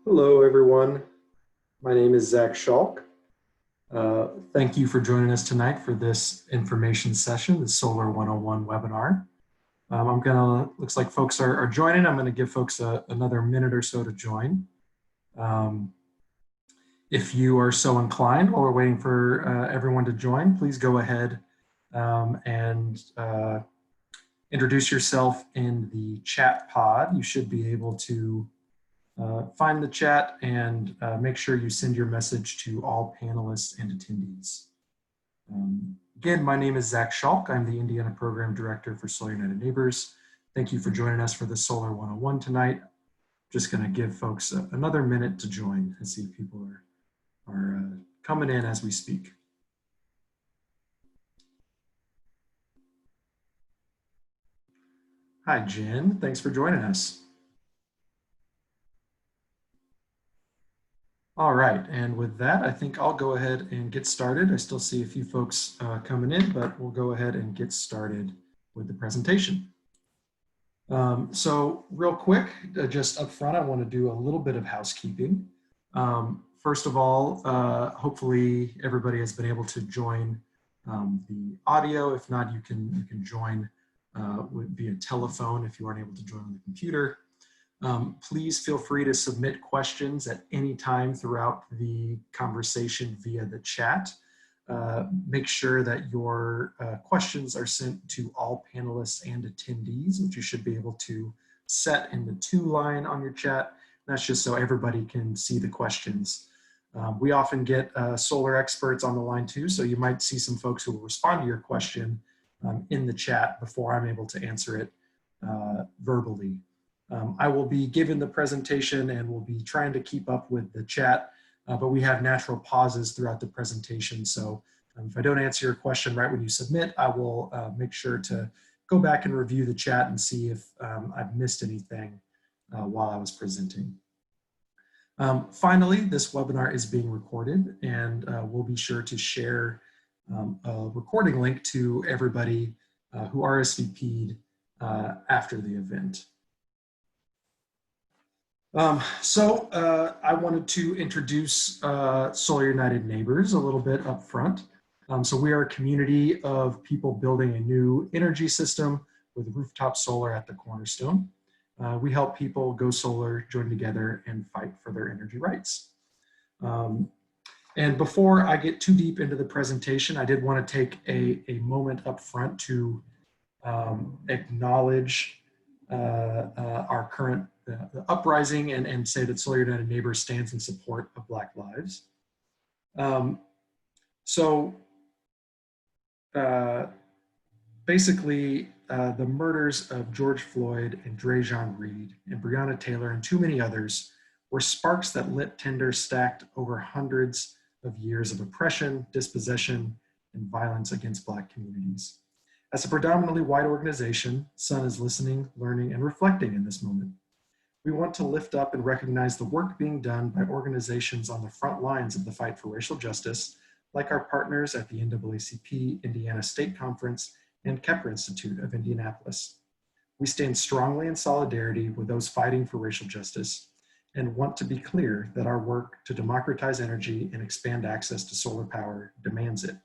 Hello, everyone. My name is Zach Schalk. Thank you for joining us tonight for this information session, the Solar 101 webinar. Looks like folks are joining. I'm gonna give folks another minute or so to join. If you are so inclined, while we're waiting for everyone to join, please go ahead and introduce yourself in the chat pod. You should be able to find the chat and make sure you send your message to all panelists and attendees. Again, my name is Zach Schalk. I'm the Indiana Program Director for Solar United Neighbors. Thank you for joining us for the Solar 101 tonight. Just gonna give folks another minute to join and see if people are coming in as we speak. Hi, Jen, thanks for joining us. All right, and with that, I think I'll go ahead and get started. I still see a few folks coming in, but we'll go ahead and get started with the presentation. So real quick, just up front, I want to do a little bit of housekeeping. First of all, hopefully everybody has been able to join the audio. If not, you can join via telephone if you aren't able to join on the computer. Please feel free to submit questions at any time throughout the conversation via the chat. Make sure that your questions are sent to all panelists and attendees, which you should be able to set in the to line on your chat. That's just so everybody can see the questions. We often get solar experts on the line too, so you might see some folks who will respond to your question in the chat before I'm able to answer it verbally. I will be giving the presentation and will be trying to keep up with the chat, but we have natural pauses throughout the presentation. So if I don't answer your question right when you submit, I will make sure to go back and review the chat and see if I've missed anything while I was presenting. Finally, this webinar is being recorded, and we'll be sure to share a recording link to everybody who RSVP'd after the event. I wanted to introduce Solar United Neighbors a little bit up front. So we are a community of people building a new energy system with rooftop solar at the cornerstone. We help people go solar, join together, and fight for their energy rights. And before I get too deep into the presentation, I did want to take a moment up front to acknowledge our current the uprising and say that Solar United Neighbors stands in support of Black lives. Basically, the murders of George Floyd and Dre'Jon Reed and Breonna Taylor and too many others were sparks that lit tinder stacked over hundreds of years of oppression, dispossession, and violence against Black communities. As a predominantly white organization, Sun is listening, learning, and reflecting in this moment. We want to lift up and recognize the work being done by organizations on the front lines of the fight for racial justice, like our partners at the NAACP Indiana State Conference and Kepler Institute of Indianapolis. We stand strongly in solidarity with those fighting for racial justice and want to be clear that our work to democratize energy and expand access to solar power demands it.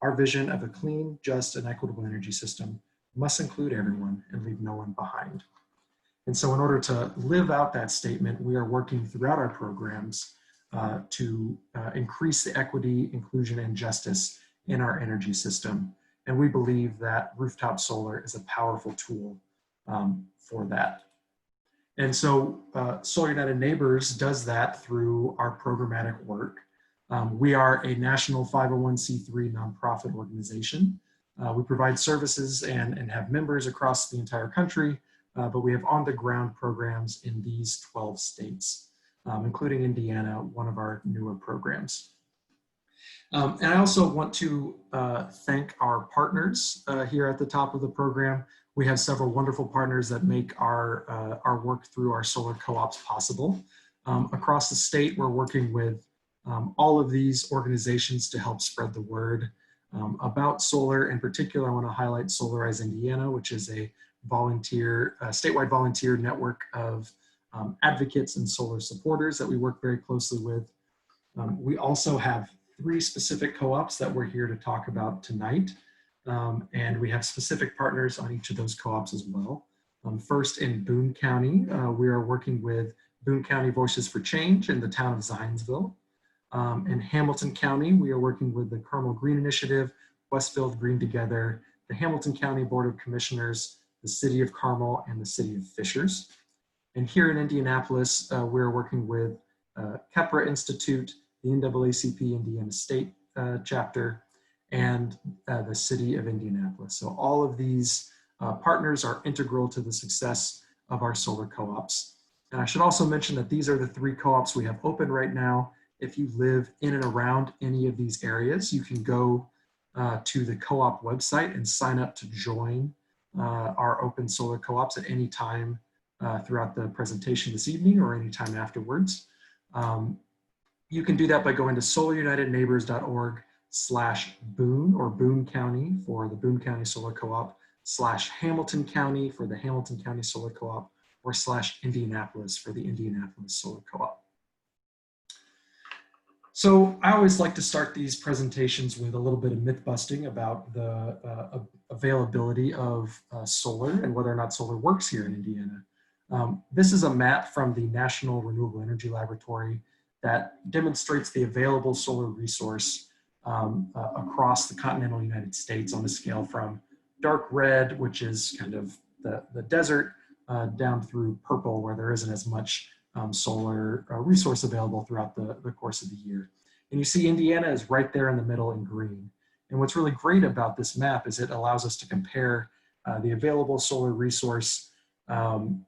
Our vision of a clean, just, and equitable energy system must include everyone and leave no one behind. And so in order to live out that statement, we are working throughout our programs to increase the equity, inclusion, and justice in our energy system. And we believe that rooftop solar is a powerful tool for that. And so Solar United Neighbors does that through our programmatic work. We are a national 501c3 nonprofit organization. We provide services and have members across the entire country, but we have on-the-ground programs in these 12 states, including Indiana, one of our newer programs. And I also want to thank our partners here at the top of the program. We have several wonderful partners that make our work through our solar co-ops possible. Across the state, we're working with all of these organizations to help spread the word about solar. In particular, I want to highlight Solarize Indiana, which is a statewide volunteer network of advocates and solar supporters that we work very closely with. We also have 3 specific co-ops that we're here to talk about tonight. And we have specific partners on each of those co-ops as well. First, in Boone County, we are working with Boone County Voices for Change in the town of Zionsville. In Hamilton County, we are working with the Carmel Green Initiative, Westfield Green Together, the Hamilton County Board of Commissioners, the City of Carmel, and the City of Fishers. And here in Indianapolis, we're working with Kepra Institute, the NAACP Indiana State chapter, and the City of Indianapolis. So all of these partners are integral to the success of our solar co-ops. And I should also mention that these are the 3 co-ops we have open right now. If you live in and around any of these areas, you can go to the co-op website and sign up to join our open solar co-ops at any time throughout the presentation this evening or any time afterwards. You can do that by going to solarunitedneighbors.org/Boone or Boone County for the Boone County Solar Co-op /Hamilton County for the Hamilton County Solar Co-op or /Indianapolis for the Indianapolis Solar Co-op. So I always like to start these presentations with a little bit of myth busting about the availability of solar and whether or not solar works here in Indiana. This is a map from the National Renewable Energy Laboratory that demonstrates the available solar resource across the continental United States on a scale from dark red, which is kind of the desert, down through purple, where there isn't as much solar resource available throughout the course of the year. And you see Indiana is right there in the middle in green. And what's really great about this map is it allows us to compare the available solar resource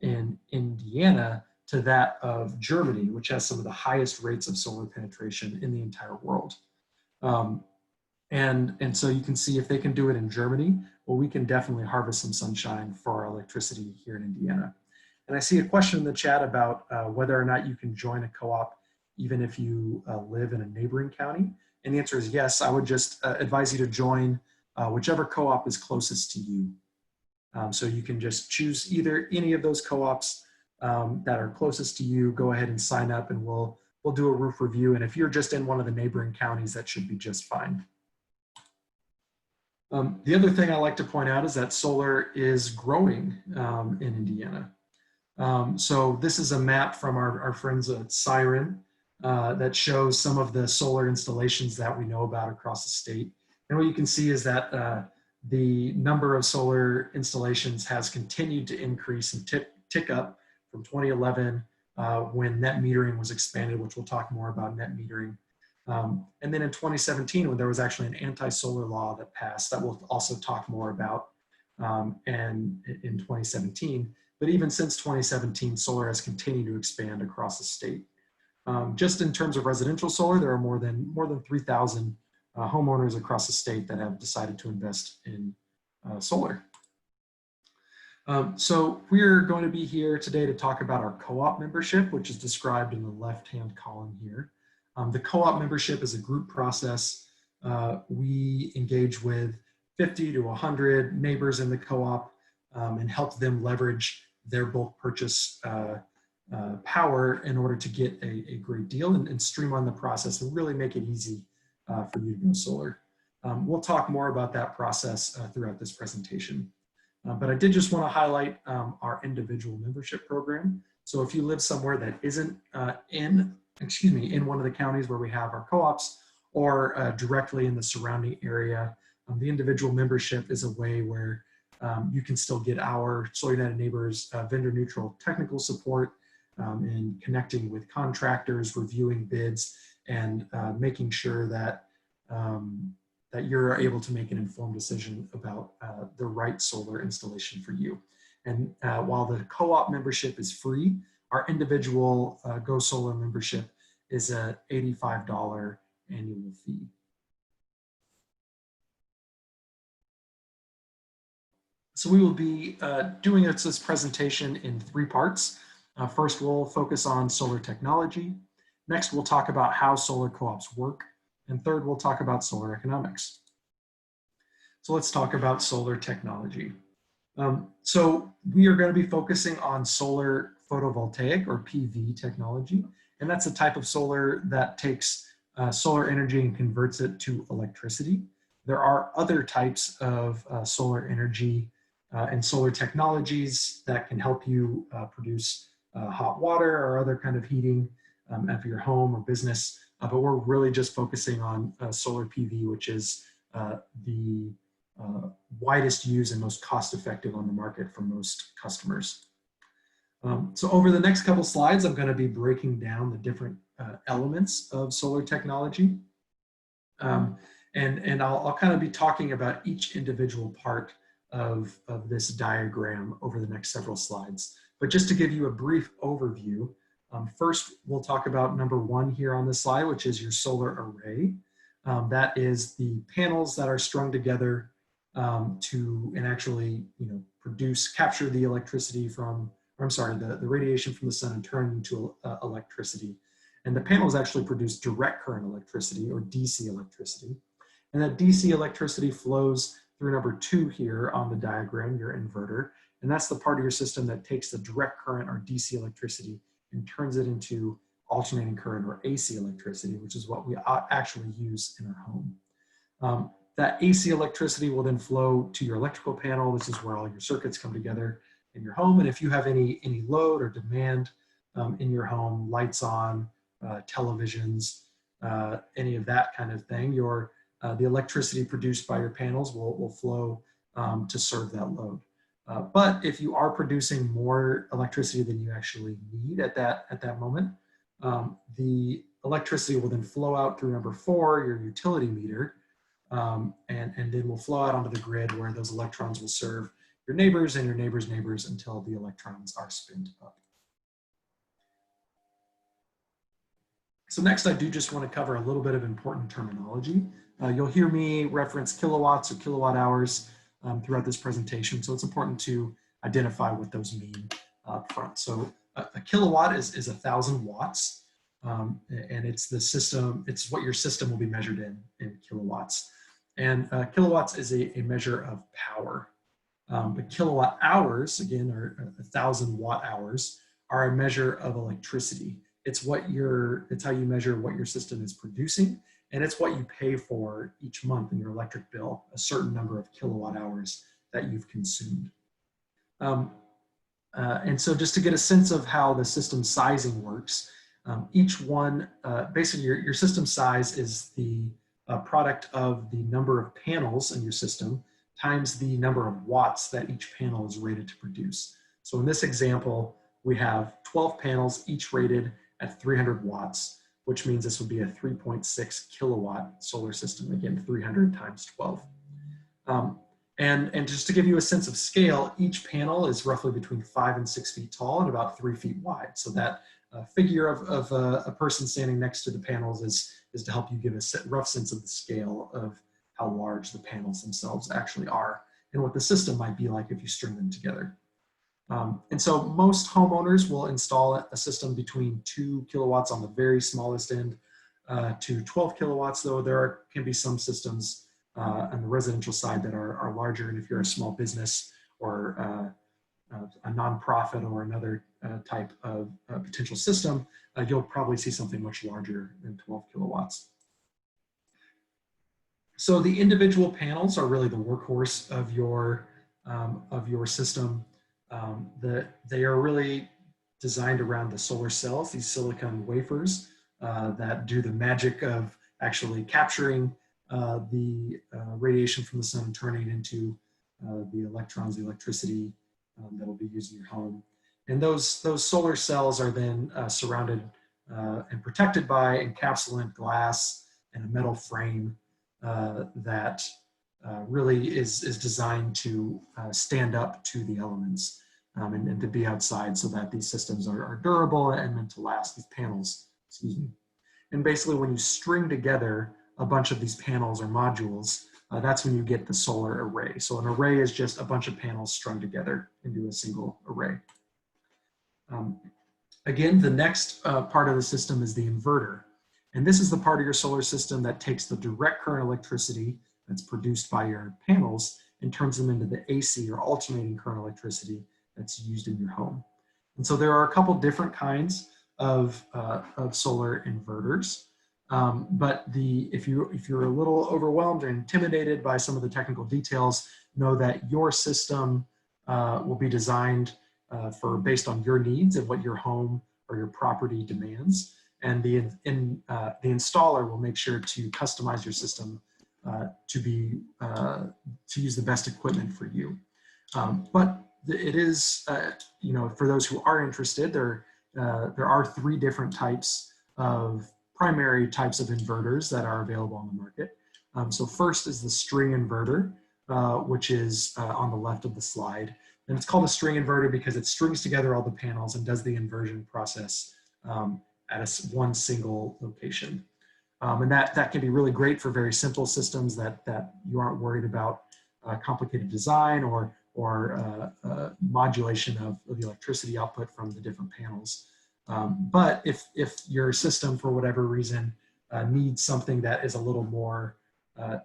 in Indiana to that of Germany, which has some of the highest rates of solar penetration in the entire world. And so you can see if they can do it in Germany, well, we can definitely harvest some sunshine for our electricity here in Indiana. And I see a question in the chat about whether or not you can join a co-op even if you live in a neighboring county. And the answer is yes. I would just advise you to join whichever co-op is closest to you. So you can just choose either any of those co-ops that are closest to you, go ahead and sign up and we'll do a roof review. And if you're just in one of the neighboring counties, that should be just fine. The other thing I like to point out is that solar is growing in Indiana. So this is a map from our friends at Siren that shows some of the solar installations that we know about across the state. And what you can see is that the number of solar installations has continued to increase and tick up from 2011 when net metering was expanded, which we'll talk more about net metering. And then in 2017, when there was actually an anti-solar law that passed, that we'll also talk more about and in 2017. But even since 2017, solar has continued to expand across the state. Just in terms of residential solar, there are more than 3,000 homeowners across the state that have decided to invest in solar. So we're going to be here today to talk about our co-op membership, which is described in the left-hand column here. The co-op membership is a group process. We engage with 50 to 100 neighbors in the co-op and help them leverage their bulk purchase power in order to get a great deal and streamline the process and really make it easy for you to go solar. We'll talk more about that process throughout this presentation. But I did just want to highlight our individual membership program. So if you live somewhere that isn't in one of the counties where we have our co-ops or directly in the surrounding area, the individual membership is a way where you can still get our Solar United Neighbors vendor neutral technical support in connecting with contractors, reviewing bids, and making sure that that you're able to make an informed decision about the right solar installation for you. And while the co-op membership is free, our individual Go Solar membership is an $85 annual fee. So we will be doing this presentation in 3 parts. First, we'll focus on solar technology. Next, we'll talk about how solar co-ops work. And third, we'll talk about solar economics. So let's talk about solar technology. So we are going to be focusing on solar photovoltaic or PV technology. And that's a type of solar that takes solar energy and converts it to electricity. There are other types of solar energy and solar technologies that can help you produce hot water or other kind of heating of your home or business. But we're really just focusing on solar PV, which is the widest use and most cost-effective on the market for most customers. So over the next couple slides, I'm going to be breaking down the different elements of solar technology. And I'll kind of be talking about each individual part of this diagram over the next several slides. But just to give you a brief overview, first we'll talk about number one here on this slide, which is your solar array. That is the panels that are strung together and actually, capture the electricity from, the radiation from the sun and turn it into electricity. And the panels actually produce direct current electricity or DC electricity. And that DC electricity flows through number two here on the diagram, your inverter. And that's the part of your system that takes the direct current or DC electricity and turns it into alternating current or AC electricity, which is what we actually use in our home. That AC electricity will then flow to your electrical panel. This is where all your circuits come together in your home. And if you have any load or demand in your home, lights on, televisions, any of that kind of thing, the electricity produced by your panels will flow to serve that load. But if you are producing more electricity than you actually need at that moment, the electricity will then flow out through number four, your utility meter, and then will flow out onto the grid where those electrons will serve your neighbors and your neighbors' neighbors until the electrons are spent up. So next, I do just want to cover a little bit of important terminology. You'll hear me reference kilowatts or kilowatt hours throughout this presentation, so it's important to identify what those mean up front. So a kilowatt is 1,000 watts, and it's the system, it's what your system will be measured in kilowatts. And kilowatts is a measure of power. But kilowatt hours, again, or 1,000 watt hours, are a measure of electricity. It's how you measure what your system is producing, and it's what you pay for each month in your electric bill, a certain number of kilowatt hours that you've consumed. And so just to get a sense of how the system sizing works, each one, basically your system size is the product of the number of panels in your system times the number of watts that each panel is rated to produce. So in this example, we have 12 panels, each rated at 300 watts, which means this would be a 3.6 kilowatt solar system. Again, 300 times 12. And just to give you a sense of scale, each panel is roughly between 5 and 6 feet tall and about 3 feet wide. So that figure of a person standing next to the panels is to help you give a rough sense of the scale of how large the panels themselves actually are and what the system might be like if you string them together. And so most homeowners will install a system between 2 kilowatts on the very smallest end to 12 kilowatts, though there can be some systems on the residential side that are larger. And if you're a small business or a nonprofit or another type of potential system, you'll probably see something much larger than 12 kilowatts. So the individual panels are really the workhorse of your system. They are really designed around the solar cells, these silicon wafers that do the magic of actually capturing the radiation from the sun and turning it into the electrons, the electricity that will be used in your home. And those solar cells are then surrounded and protected by encapsulant glass and a metal frame that really is designed to stand up to the elements and to be outside so that these systems are durable and meant to last, these panels, excuse me. And basically when you string together a bunch of these panels or modules, that's when you get the solar array. So an array is just a bunch of panels strung together into a single array. Again, the next part of the system is the inverter. And this is the part of your solar system that takes the direct current electricity that's produced by your panels and turns them into the AC or alternating current electricity that's used in your home. And so there are a couple different kinds of solar inverters. But if you're a little overwhelmed or intimidated by some of the technical details, know that your system will be designed based on your needs and what your home or your property demands. And the installer will make sure to customize your system to use the best equipment for you. But it is, for those who are interested, there are 3 different primary types of inverters that are available on the market. So first is the string inverter, which is on the left of the slide. And it's called a string inverter because it strings together all the panels and does the inversion process at one single location. And that can be really great for very simple systems that you aren't worried about complicated design or modulation of the electricity output from the different panels. But if your system, for whatever reason, needs something that is a little more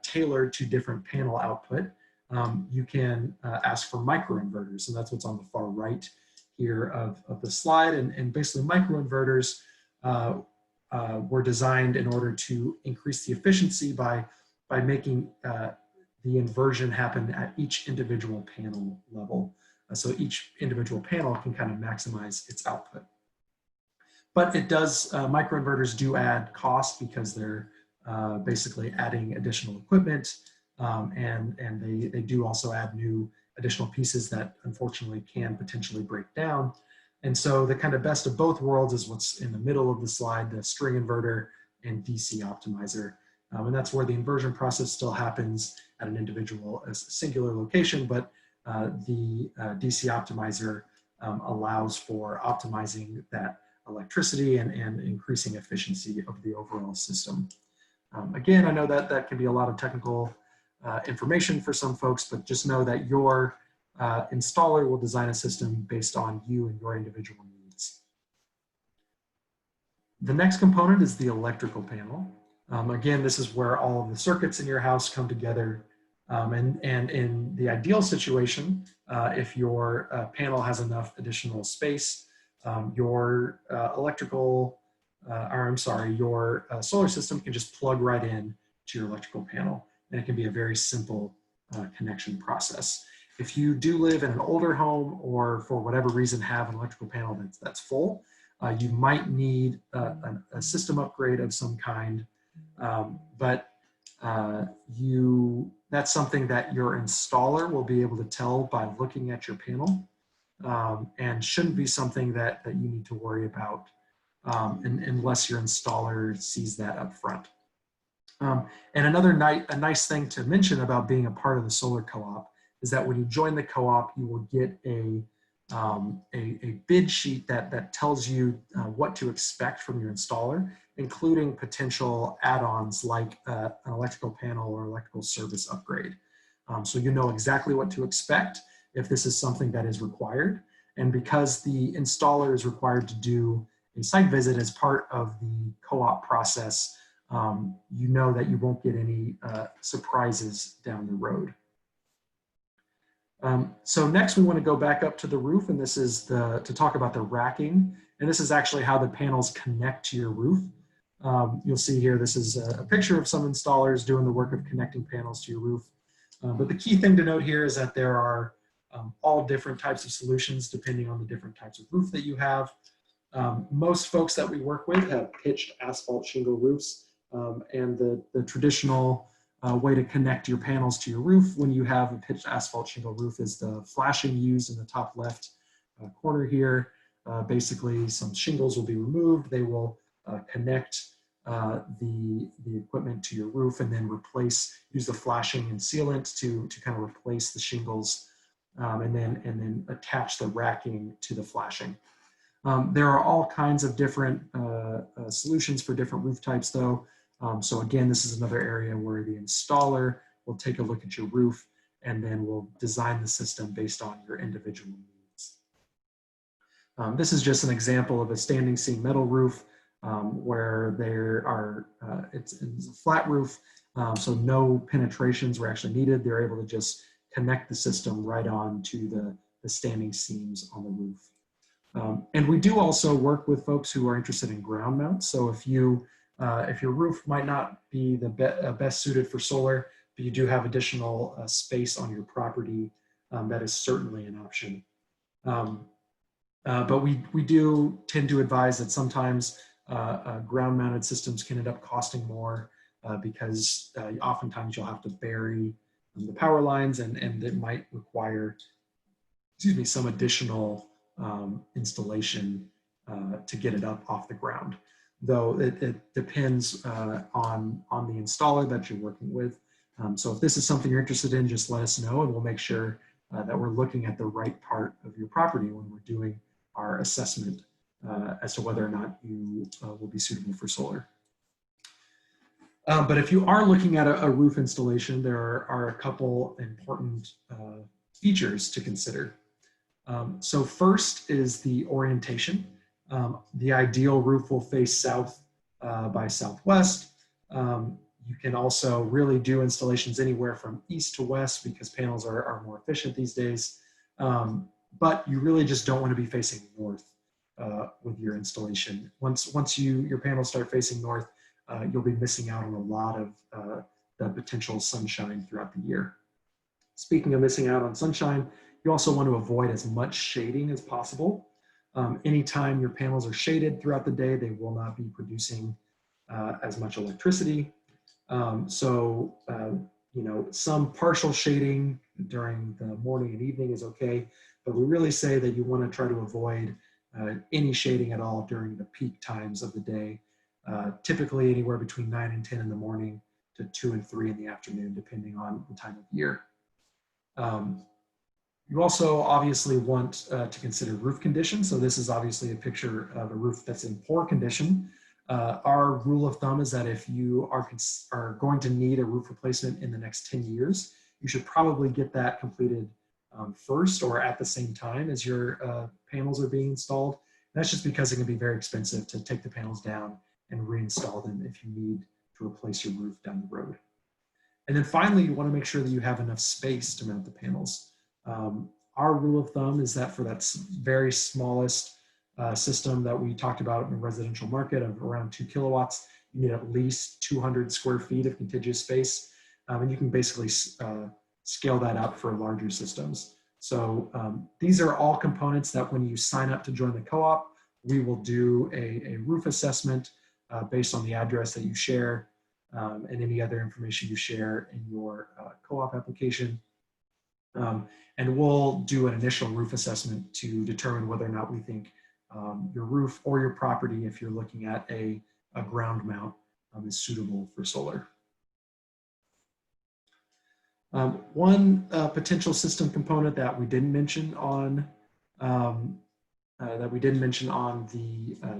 tailored to different panel output, you can ask for microinverters. And that's what's on the far right here of the slide. And basically microinverters were designed in order to increase the efficiency by making the inversion happen at each individual panel level. So each individual panel can kind of maximize its output. But microinverters do add cost because they're basically adding additional equipment, and they do also add new additional pieces that unfortunately can potentially break down. And so the kind of best of both worlds is what's in the middle of the slide, the string inverter and DC optimizer. And that's where the inversion process still happens at an individual, a singular location, but the DC optimizer allows for optimizing that electricity and increasing efficiency of the overall system. Again, I know that can be a lot of technical information for some folks, but just know that your installer will design a system based on you and your individual needs. The next component is the electrical panel. Again, this is where all of the circuits in your house come together. And in the ideal situation, if your panel has enough additional space, your solar system can just plug right in to your electrical panel. And it can be a very simple connection process. If you do live in an older home or for whatever reason have an electrical panel that's full, you might need a system upgrade of some kind. But that's something that your installer will be able to tell by looking at your panel, and shouldn't be something that you need to worry about unless your installer sees that up front. And another a nice thing to mention about being a part of the solar co-op is that when you join the co-op, you will get a bid sheet that tells you what to expect from your installer, including potential add-ons like an electrical panel or electrical service upgrade. So you know exactly what to expect if this is something that is required. And because the installer is required to do a site visit as part of the co-op process, you know that you won't get any surprises down the road. So next we want to go back up to the roof, and this is to talk about the racking. And this is actually how the panels connect to your roof. You'll see here, this is a picture of some installers doing the work of connecting panels to your roof. But the key thing to note here is that there are all different types of solutions depending on the different types of roof that you have. Most folks that we work with have pitched asphalt shingle roofs, and the traditional way to connect your panels to your roof when you have a pitched asphalt shingle roof is the flashing used in the top left corner here. Basically, some shingles will be removed. They will connect the equipment to your roof and then use the flashing and sealant to kind of replace the shingles, and then attach the racking to the flashing. There are all kinds of different solutions for different roof types though. So again, this is another area where the installer will take a look at your roof and then will design the system based on your individual needs. This is just an example of a standing seam metal roof where it's a flat roof, so no penetrations were actually needed. They're able to just connect the system right on to the standing seams on the roof. And we do also work with folks who are interested in ground mounts. So if your roof might not be the best suited for solar, but you do have additional space on your property, that is certainly an option. But we do tend to advise that sometimes ground mounted systems can end up costing more because oftentimes you'll have to bury the power lines, and it might require, excuse me, some additional installation to get it up off the ground. Though it depends on the installer that you're working with. So if this is something you're interested in, just let us know and we'll make sure that we're looking at the right part of your property when we're doing our assessment as to whether or not you will be suitable for solar. But if you are looking at a roof installation, there are a couple important features to consider. So first is the orientation. The ideal roof will face south by southwest. You can also really do installations anywhere from east to west because panels are more efficient these days. But you really just don't want to be facing north with your installation. Once your panels start facing north, you'll be missing out on a lot of the potential sunshine throughout the year. Speaking of missing out on sunshine, you also want to avoid as much shading as possible. Anytime your panels are shaded throughout the day, they will not be producing as much electricity. You know, some partial shading during the morning and evening is okay, but we really say that you want to try to avoid any shading at all during the peak times of the day, typically anywhere between 9 and 10 in the morning to 2 and 3 in the afternoon, depending on the time of year. You also obviously want to consider roof condition. So this is obviously a picture of a roof that's in poor condition. Our rule of thumb is that if you are going to need a roof replacement in the next 10 years, you should probably get that completed first or at the same time as your panels are being installed. And that's just because it can be very expensive to take the panels down and reinstall them if you need to replace your roof down the road. And then finally, you want to make sure that you have enough space to mount the panels. Our rule of thumb is that for that very smallest system that we talked about in the residential market of around 2 kilowatts, you need at least 200 square feet of contiguous space. And you can basically scale that up for larger systems. So these are all components that when you sign up to join the co-op, we will do a roof assessment based on the address that you share and any other information you share in your co-op application. And we'll do an initial roof assessment to determine whether or not we think your roof or your property, if you're looking at a ground mount, is suitable for solar. One potential system component that we didn't mention on the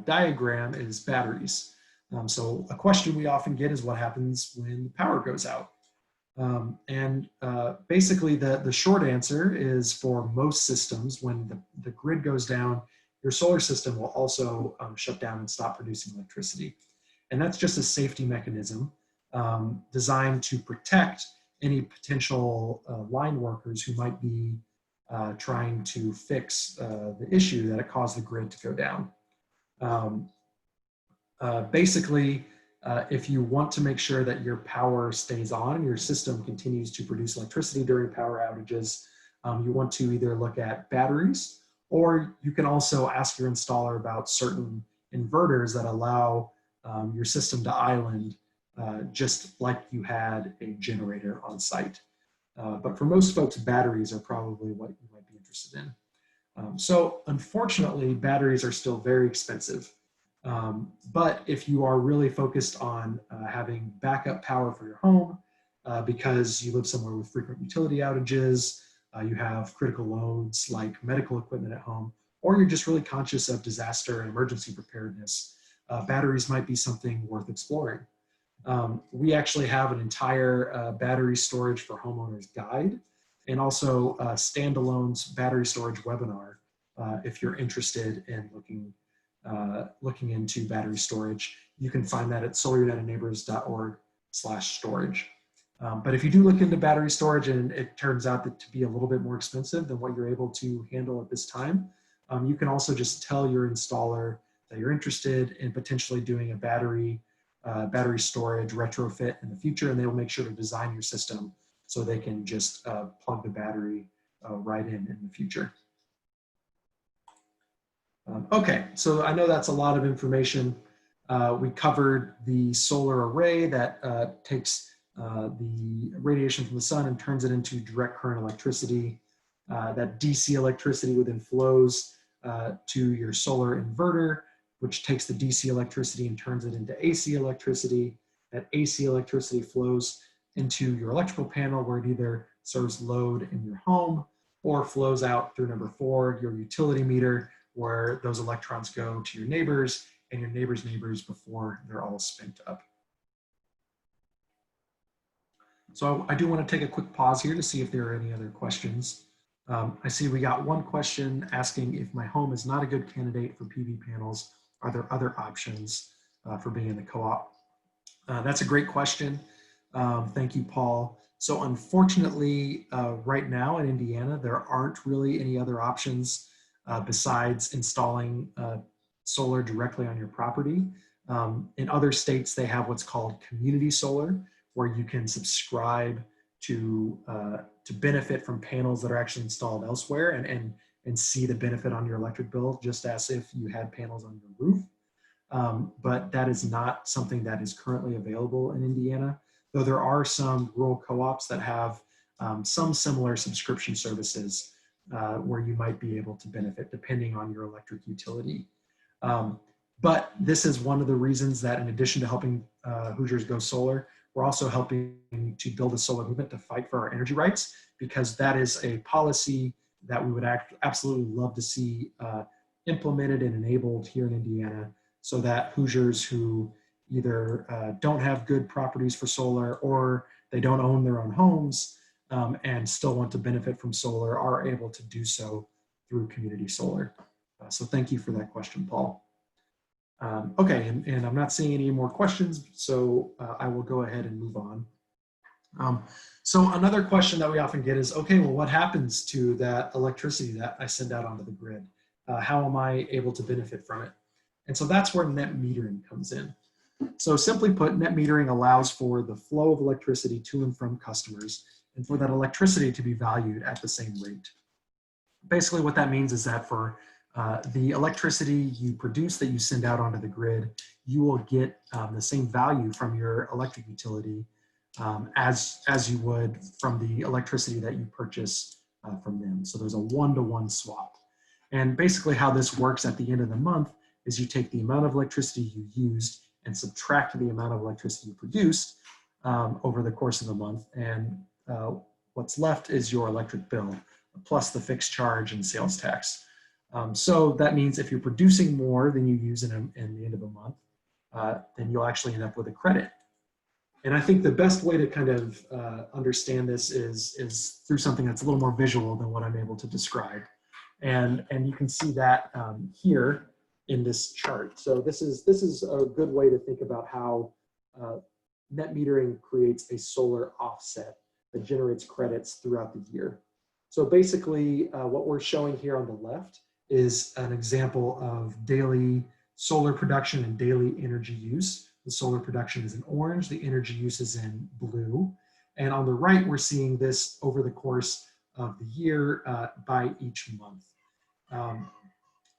diagram is batteries. So a question we often get is what happens when the power goes out? Basically the short answer is for most systems, when the grid goes down, your solar system will also shut down and stop producing electricity. And that's just a safety mechanism designed to protect any potential line workers who might be trying to fix the issue that it caused the grid to go down. Basically, if you want to make sure that your power stays on and your system continues to produce electricity during power outages, you want to either look at batteries, or you can also ask your installer about certain inverters that allow your system to island just like you had a generator on site. But for most folks, batteries are probably what you might be interested in. So unfortunately, batteries are still very expensive. But if you are really focused on having backup power for your home, because you live somewhere with frequent utility outages, you have critical loads like medical equipment at home, or you're just really conscious of disaster and emergency preparedness, batteries might be something worth exploring. We actually have an entire battery storage for homeowners guide, and also a standalone battery storage webinar if you're interested in looking into battery storage. You can find that at solarunitedneighbors.org/storage. But if you do look into battery storage and it turns out to be a little bit more expensive than what you're able to handle at this time, You can also just tell your installer that you're interested in potentially doing a battery storage retrofit in the future, and they will make sure to design your system so they can just plug the battery right in the future. Okay, so I know that's a lot of information. We covered the solar array that takes the radiation from the sun and turns it into direct current electricity. That DC electricity then flows to your solar inverter, which takes the DC electricity and turns it into AC electricity. That AC electricity flows into your electrical panel, where it either serves load in your home or flows out through number 4, your utility meter, where those electrons go to your neighbors and your neighbors' neighbors before they're all spent up. So I do want to take a quick pause here to see if there are any other questions. I see we got one question asking, if my home is not a good candidate for PV panels, are there other options for being in the co-op? That's a great question. Thank you, Paul. So unfortunately, right now in Indiana, there aren't really any other options besides installing solar directly on your property. In other states, they have what's called community solar, where you can subscribe to benefit from panels that are actually installed elsewhere and see the benefit on your electric bill, just as if you had panels on your roof. But that is not something that is currently available in Indiana, though there are some rural co-ops that have some similar subscription services where you might be able to benefit depending on your electric utility. But this is one of the reasons that, in addition to helping Hoosiers go solar, we're also helping to build a solar movement to fight for our energy rights, because that is a policy that we would absolutely love to see implemented and enabled here in Indiana, so that Hoosiers who either don't have good properties for solar, or they don't own their own homes and still want to benefit from solar, are able to do so through community solar. So thank you for that question, Paul. Okay, and I'm not seeing any more questions, so I will go ahead and move on. So another question that we often get is, okay, well, what happens to that electricity that I send out onto the grid? How am I able to benefit from it? And so that's where net metering comes in. So simply put, net metering allows for the flow of electricity to and from customers, and for that electricity to be valued at the same rate. Basically what that means is that for the electricity you produce that you send out onto the grid, you will get the same value from your electric utility as you would from the electricity that you purchase from them. So there's a one-to-one swap. And basically how this works at the end of the month is you take the amount of electricity you used and subtract the amount of electricity you produced over the course of the month. And what's left is your electric bill, plus the fixed charge and sales tax. So that means if you're producing more than you use in the end of a month, then you'll actually end up with a credit. And I think the best way to kind of understand this is through something that's a little more visual than what I'm able to describe. And you can see that here in this chart. So this is a good way to think about how net metering creates a solar offset that generates credits throughout the year. So basically what we're showing here on the left is an example of daily solar production and daily energy use. The solar production is in orange, the energy use is in blue. And on the right, we're seeing this over the course of the year by each month.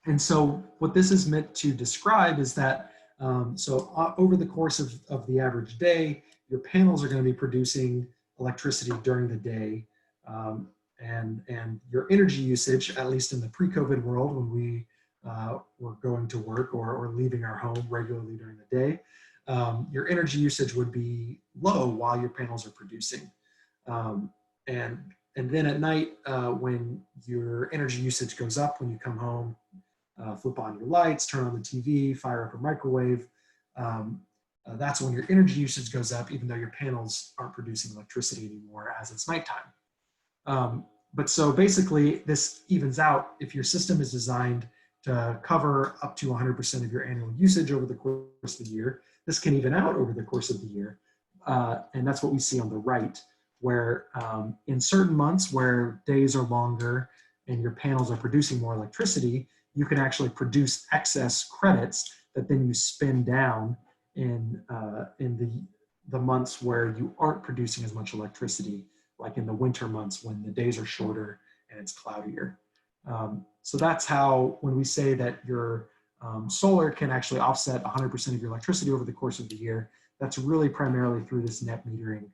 And so what this is meant to describe is that, over the course of the average day, your panels are going to be producing electricity during the day. And your energy usage, at least in the pre-COVID world, when we were going to work or leaving our home regularly during the day, your energy usage would be low while your panels are producing. And then at night, when your energy usage goes up, when you come home, flip on your lights, turn on the TV, fire up a microwave, that's when your energy usage goes up, even though your panels aren't producing electricity anymore as it's nighttime. But so basically this evens out if your system is designed to cover up to 100% of your annual usage over the course of the year. This can even out over the course of the year. And that's what we see on the right, where in certain months where days are longer and your panels are producing more electricity, you can actually produce excess credits that then you spend down in the months where you aren't producing as much electricity, like in the winter months when the days are shorter and it's cloudier. So that's how, when we say that your solar can actually offset 100% of your electricity over the course of the year, that's really primarily through this net metering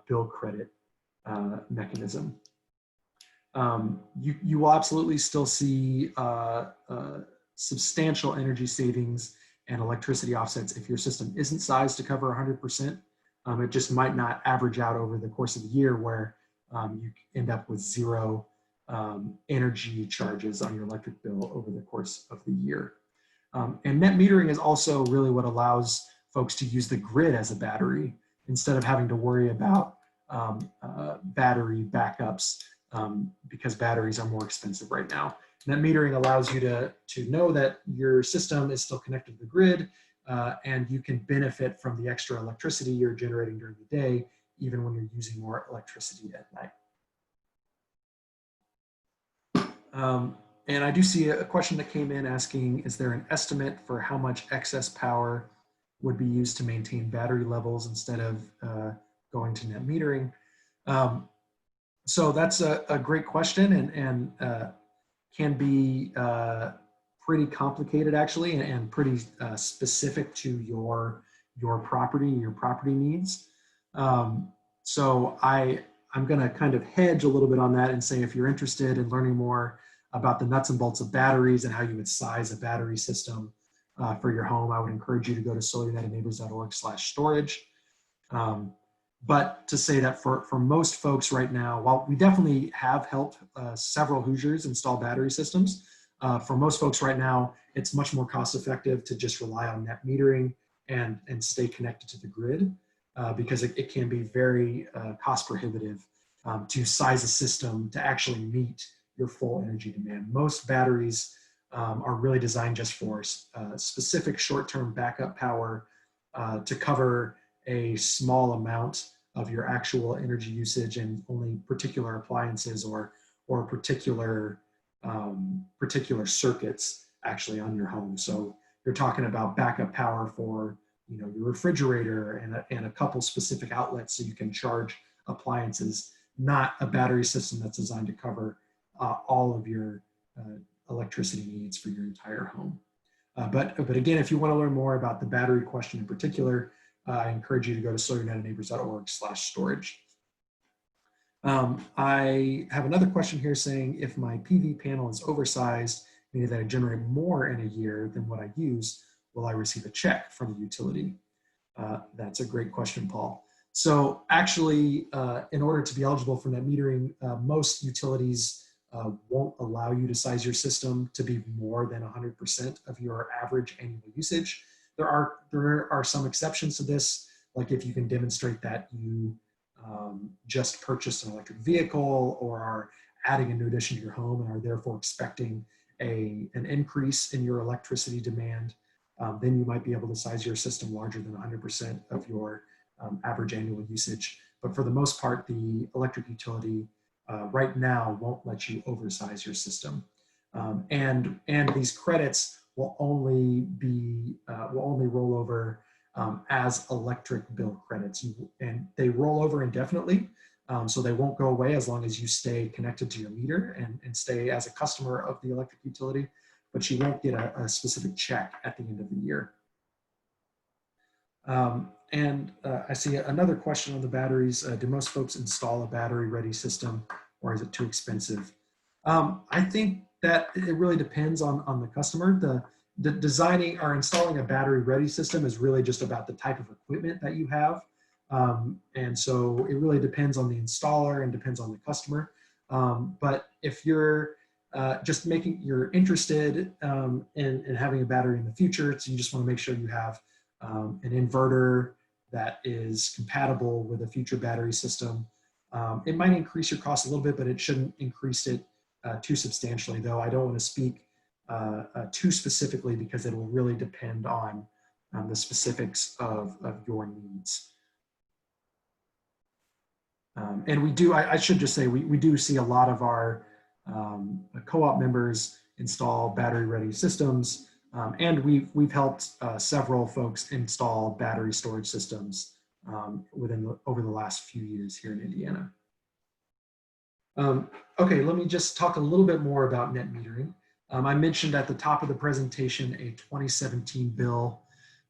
bill credit mechanism. You will absolutely still see substantial energy savings and electricity offsets if your system isn't sized to cover 100%. It just might not average out over the course of the year, where you end up with zero energy charges on your electric bill over the course of the year. And net metering is also really what allows folks to use the grid as a battery instead of having to worry about battery backups, because batteries are more expensive right now. Net metering allows you to know that your system is still connected to the grid, and you can benefit from the extra electricity you're generating during the day, even when you're using more electricity at night. And I do see a question that came in asking, is there an estimate for how much excess power would be used to maintain battery levels instead of going to net metering? So that's a great question, and can be pretty complicated actually, and pretty specific to your property, your property needs. So I'm going to kind of hedge a little bit on that and say, if you're interested in learning more about the nuts and bolts of batteries and how you would size a battery system for your home, I would encourage you to go to solarunitedneighbors.org/storage. But to say that for most folks right now, while we definitely have helped several Hoosiers install battery systems, for most folks right now, it's much more cost effective to just rely on net metering and stay connected to the grid, because it can be very cost prohibitive to size a system to actually meet your full energy demand. Most batteries are really designed just for specific short-term backup power to cover a small amount of your actual energy usage and only particular appliances or particular circuits actually on your home. So you're talking about backup power for your refrigerator and a couple specific outlets so you can charge appliances, not a battery system that's designed to cover all of your electricity needs for your entire home. But again, if you want to learn more about the battery question in particular, I encourage you to go to solarunitedneighbors.org/storage. I have another question here saying, if my PV panel is oversized, meaning that I generate more in a year than what I use, will I receive a check from the utility? That's a great question, Paul. So actually, in order to be eligible for net metering, most utilities won't allow you to size your system to be more than 100% of your average annual usage. There are some exceptions to this, like if you can demonstrate that you just purchased an electric vehicle or are adding a new addition to your home and are therefore expecting an increase in your electricity demand, then you might be able to size your system larger than 100% of your average annual usage. But for the most part, the electric utility right now won't let you oversize your system. And these credits will only roll over as electric bill credits, and they roll over indefinitely. So they won't go away as long as you stay connected to your meter and stay as a customer of the electric utility, but you won't get a specific check at the end of the year. I see another question on the batteries. Do most folks install a battery ready system, or is it too expensive? I think that it really depends on the customer. The designing or installing a battery ready system is really just about the type of equipment that you have. And so it really depends on the installer and depends on the customer. But if you're you're interested in having a battery in the future, so you just want to make sure you have an inverter that is compatible with a future battery system, it might increase your cost a little bit, but it shouldn't increase it too substantially, though I don't want to speak too specifically because it will really depend on the specifics of your needs. And we do, I should just say, we do see a lot of our co-op members install battery-ready systems, and we've helped several folks install battery storage systems over the last few years here in Indiana. Okay, let me just talk a little bit more about net metering. I mentioned at the top of the presentation a 2017 bill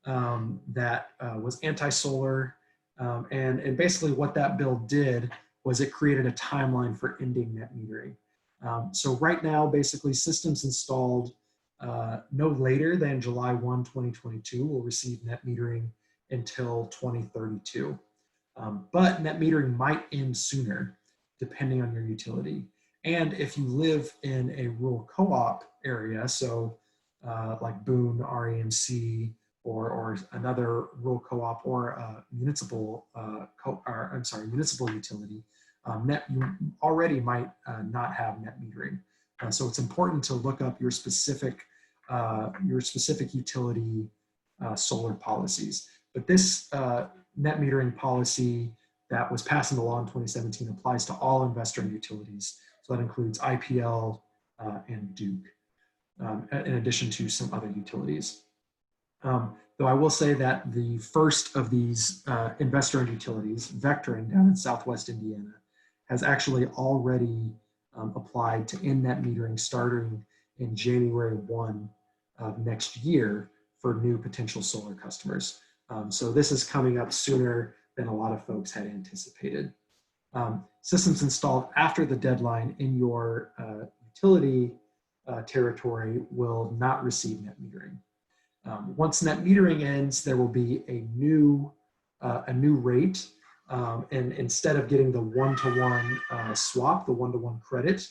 that was anti-solar, and basically what that bill did was it created a timeline for ending net metering. So right now, basically systems installed no later than July 1, 2022 will receive net metering until 2032. But net metering might end sooner, depending on your utility. And if you live in a rural co-op area, so like Boone, REMC, or another rural co-op or municipal, municipal utility, you already might not have net metering. So it's important to look up your specific utility solar policies. But this net metering policy that was passed into law in 2017 applies to all investor-owned utilities. So that includes IPL and Duke, in addition to some other utilities. Though I will say that the first of these investor-owned utilities, Vectren down in Southwest Indiana, has actually already applied to end net metering starting in January 1 of next year for new potential solar customers. So this is coming up sooner than a lot of folks had anticipated. Systems installed after the deadline in your utility territory will not receive net metering. Once net metering ends, there will be a new rate, and instead of getting the one-to-one swap, the one-to-one credit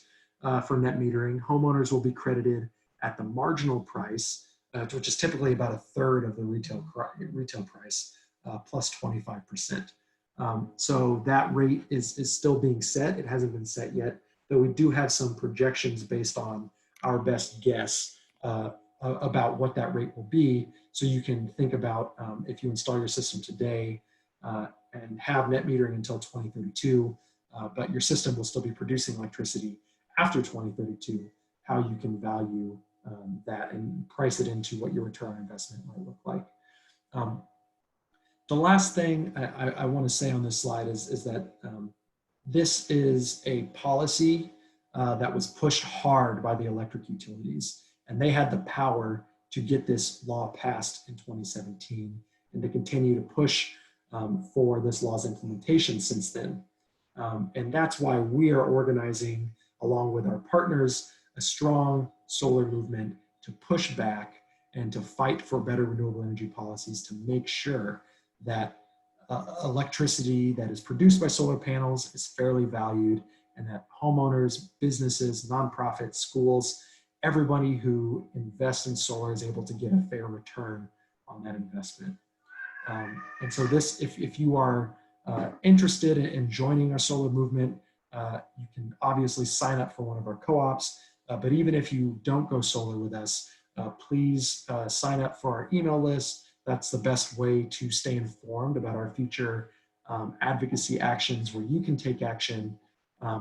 for net metering, homeowners will be credited at the marginal price, which is typically about a third of the retail price, plus 25%. So that rate is still being set. It hasn't been set yet, though we do have some projections based on our best guess about what that rate will be. So you can think about if you install your system today and have net metering until 2032, but your system will still be producing electricity after 2032, how you can value that and price it into what your return on investment might look like. The last thing I want to say on this slide is that this is a policy that was pushed hard by the electric utilities, and they had the power to get this law passed in 2017 and to continue to push for this law's implementation since then. And that's why we are organizing, along with our partners, a strong solar movement to push back and to fight for better renewable energy policies to make sure that electricity that is produced by solar panels is fairly valued, and that homeowners, businesses, nonprofits, schools, everybody who invests in solar is able to get a fair return on that investment. And so this, if you are interested in joining our solar movement, you can obviously sign up for one of our co-ops, but even if you don't go solar with us, please sign up for our email list. That's the best way to stay informed about our future advocacy actions where you can take action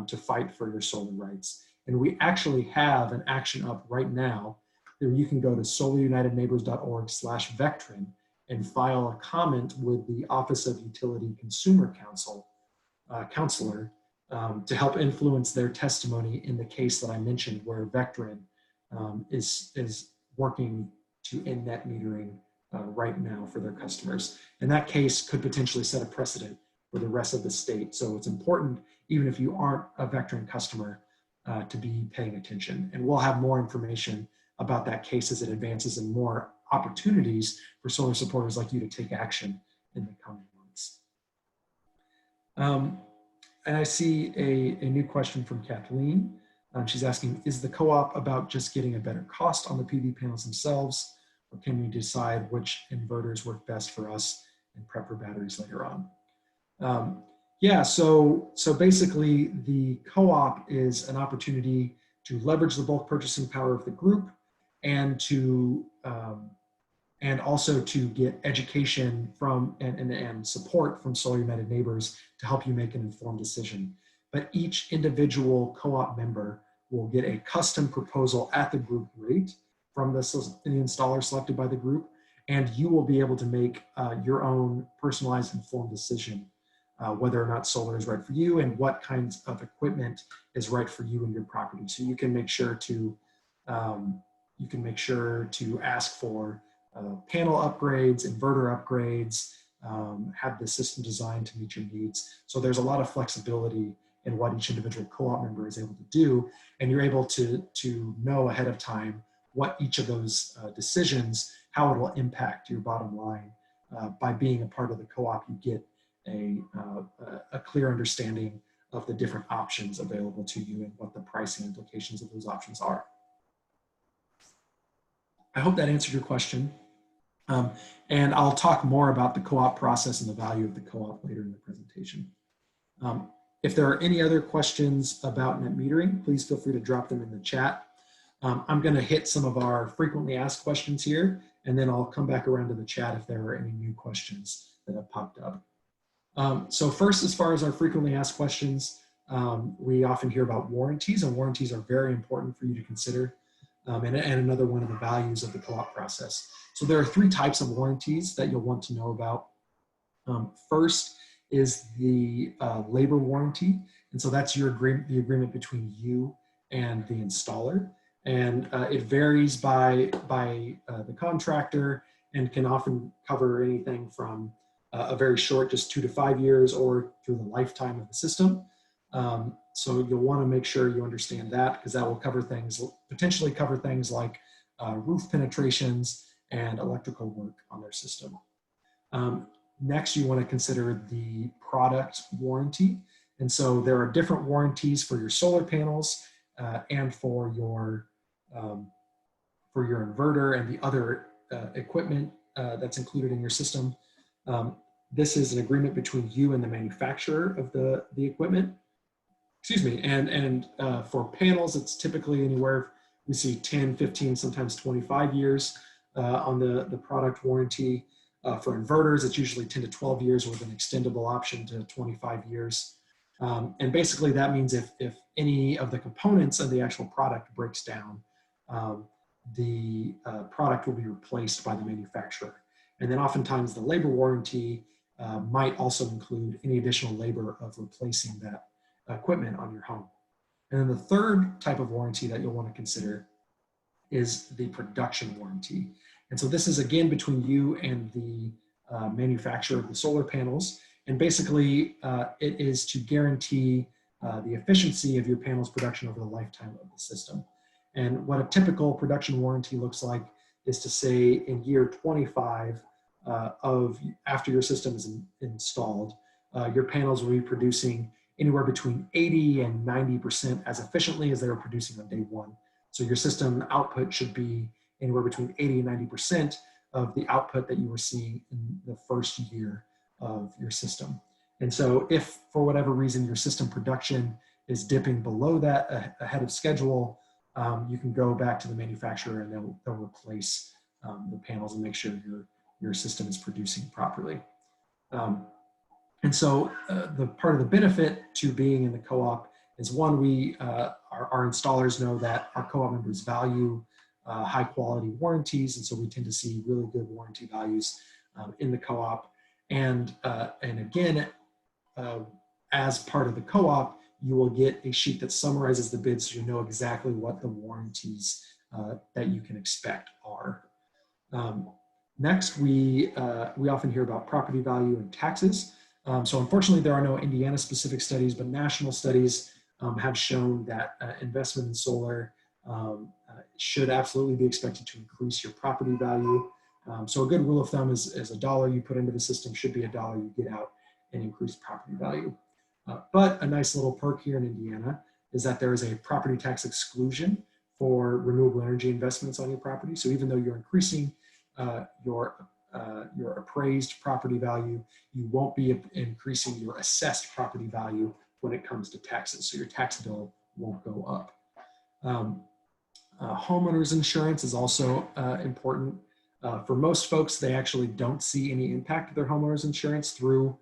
to fight for your solar rights. And we actually have an action up right now. There you can go to solarunitedneighbors.org/Vectren and file a comment with the Office of Utility Consumer Counselor to help influence their testimony in the case that I mentioned, where Vectren is working to end net metering right now for their customers. And that case could potentially set a precedent for the rest of the state. So it's important, even if you aren't a Vectren customer, to be paying attention. And we'll have more information about that case as it advances and more opportunities for solar supporters like you to take action in the coming months. And I see a new question from Kathleen. She's asking, is the co-op about just getting a better cost on the PV panels themselves, or can we decide which inverters work best for us and prep for batteries later on? Yeah, so basically the co-op is an opportunity to leverage the bulk purchasing power of the group and to and also to get education from and support from Solar United Neighbors to help you make an informed decision. But each individual co-op member will get a custom proposal at the group rate from the installer selected by the group, and you will be able to make your own personalized informed decision whether or not solar is right for you and what kinds of equipment is right for you and your property. So you can make sure to ask for panel upgrades, inverter upgrades, have the system designed to meet your needs. So there's a lot of flexibility in what each individual co-op member is able to do, and you're able to know ahead of time what each of those decisions, how it will impact your bottom line. By being a part of the co-op, you get a clear understanding of the different options available to you and what the pricing implications of those options are. I hope that answered your question. And I'll talk more about the co-op process and the value of the co-op later in the presentation. If there are any other questions about net metering, please feel free to drop them in the chat. I'm going to hit some of our frequently asked questions here, and then I'll come back around to the chat if there are any new questions that have popped up. So first, as far as our frequently asked questions, we often hear about warranties, and warranties are very important for you to consider, and another one of the values of the co-op process. So there are 3 types of warranties that you'll want to know about. First is the labor warranty, and so that's the agreement between you and the installer, and it varies by the contractor and can often cover anything from a very short, just 2 to 5 years, or through the lifetime of the system. So you'll want to make sure you understand that, because that will cover things, potentially cover things like roof penetrations and electrical work on their system. Next, you want to consider the product warranty. And so there are different warranties for your solar panels and for your inverter and the other equipment that's included in your system. This is an agreement between you and the manufacturer of the equipment. Excuse me, and for panels, it's typically anywhere, we see 10, 15, sometimes 25 years on the product warranty. For inverters, it's usually 10 to 12 years with an extendable option to 25 years. And basically that means if any of the components of the actual product breaks down, the product will be replaced by the manufacturer. And then oftentimes the labor warranty might also include any additional labor of replacing that equipment on your home. And then the third type of warranty that you'll want to consider is the production warranty. And so this is again between you and the manufacturer of the solar panels. And basically it is to guarantee the efficiency of your panels production over the lifetime of the system. And what a typical production warranty looks like is to say in year 25 after your system is installed, your panels will be producing anywhere between 80 and 90% as efficiently as they were producing on day 1. So your system output should be anywhere between 80 and 90% of the output that you were seeing in the first year of your system. And so if for whatever reason your system production is dipping below that ahead of schedule, you can go back to the manufacturer and they'll replace the panels and make sure your system is producing properly. And so the part of the benefit to being in the co-op is, one, our installers know that our co-op members value high quality warranties, and so we tend to see really good warranty values in the co-op. And again, as part of the co-op, you will get a sheet that summarizes the bids so you know exactly what the warranties that you can expect are. Next, we often hear about property value and taxes. So unfortunately, there are no Indiana-specific studies, but national studies have shown that investment in solar should absolutely be expected to increase your property value. So a good rule of thumb is a dollar you put into the system should be a dollar you get out in increased property value. But a nice little perk here in Indiana is that there is a property tax exclusion for renewable energy investments on your property. So even though you're increasing your appraised property value, you won't be increasing your assessed property value when it comes to taxes. So your tax bill won't go up. Homeowners insurance is also important. For most folks, they actually don't see any impact of their homeowners insurance through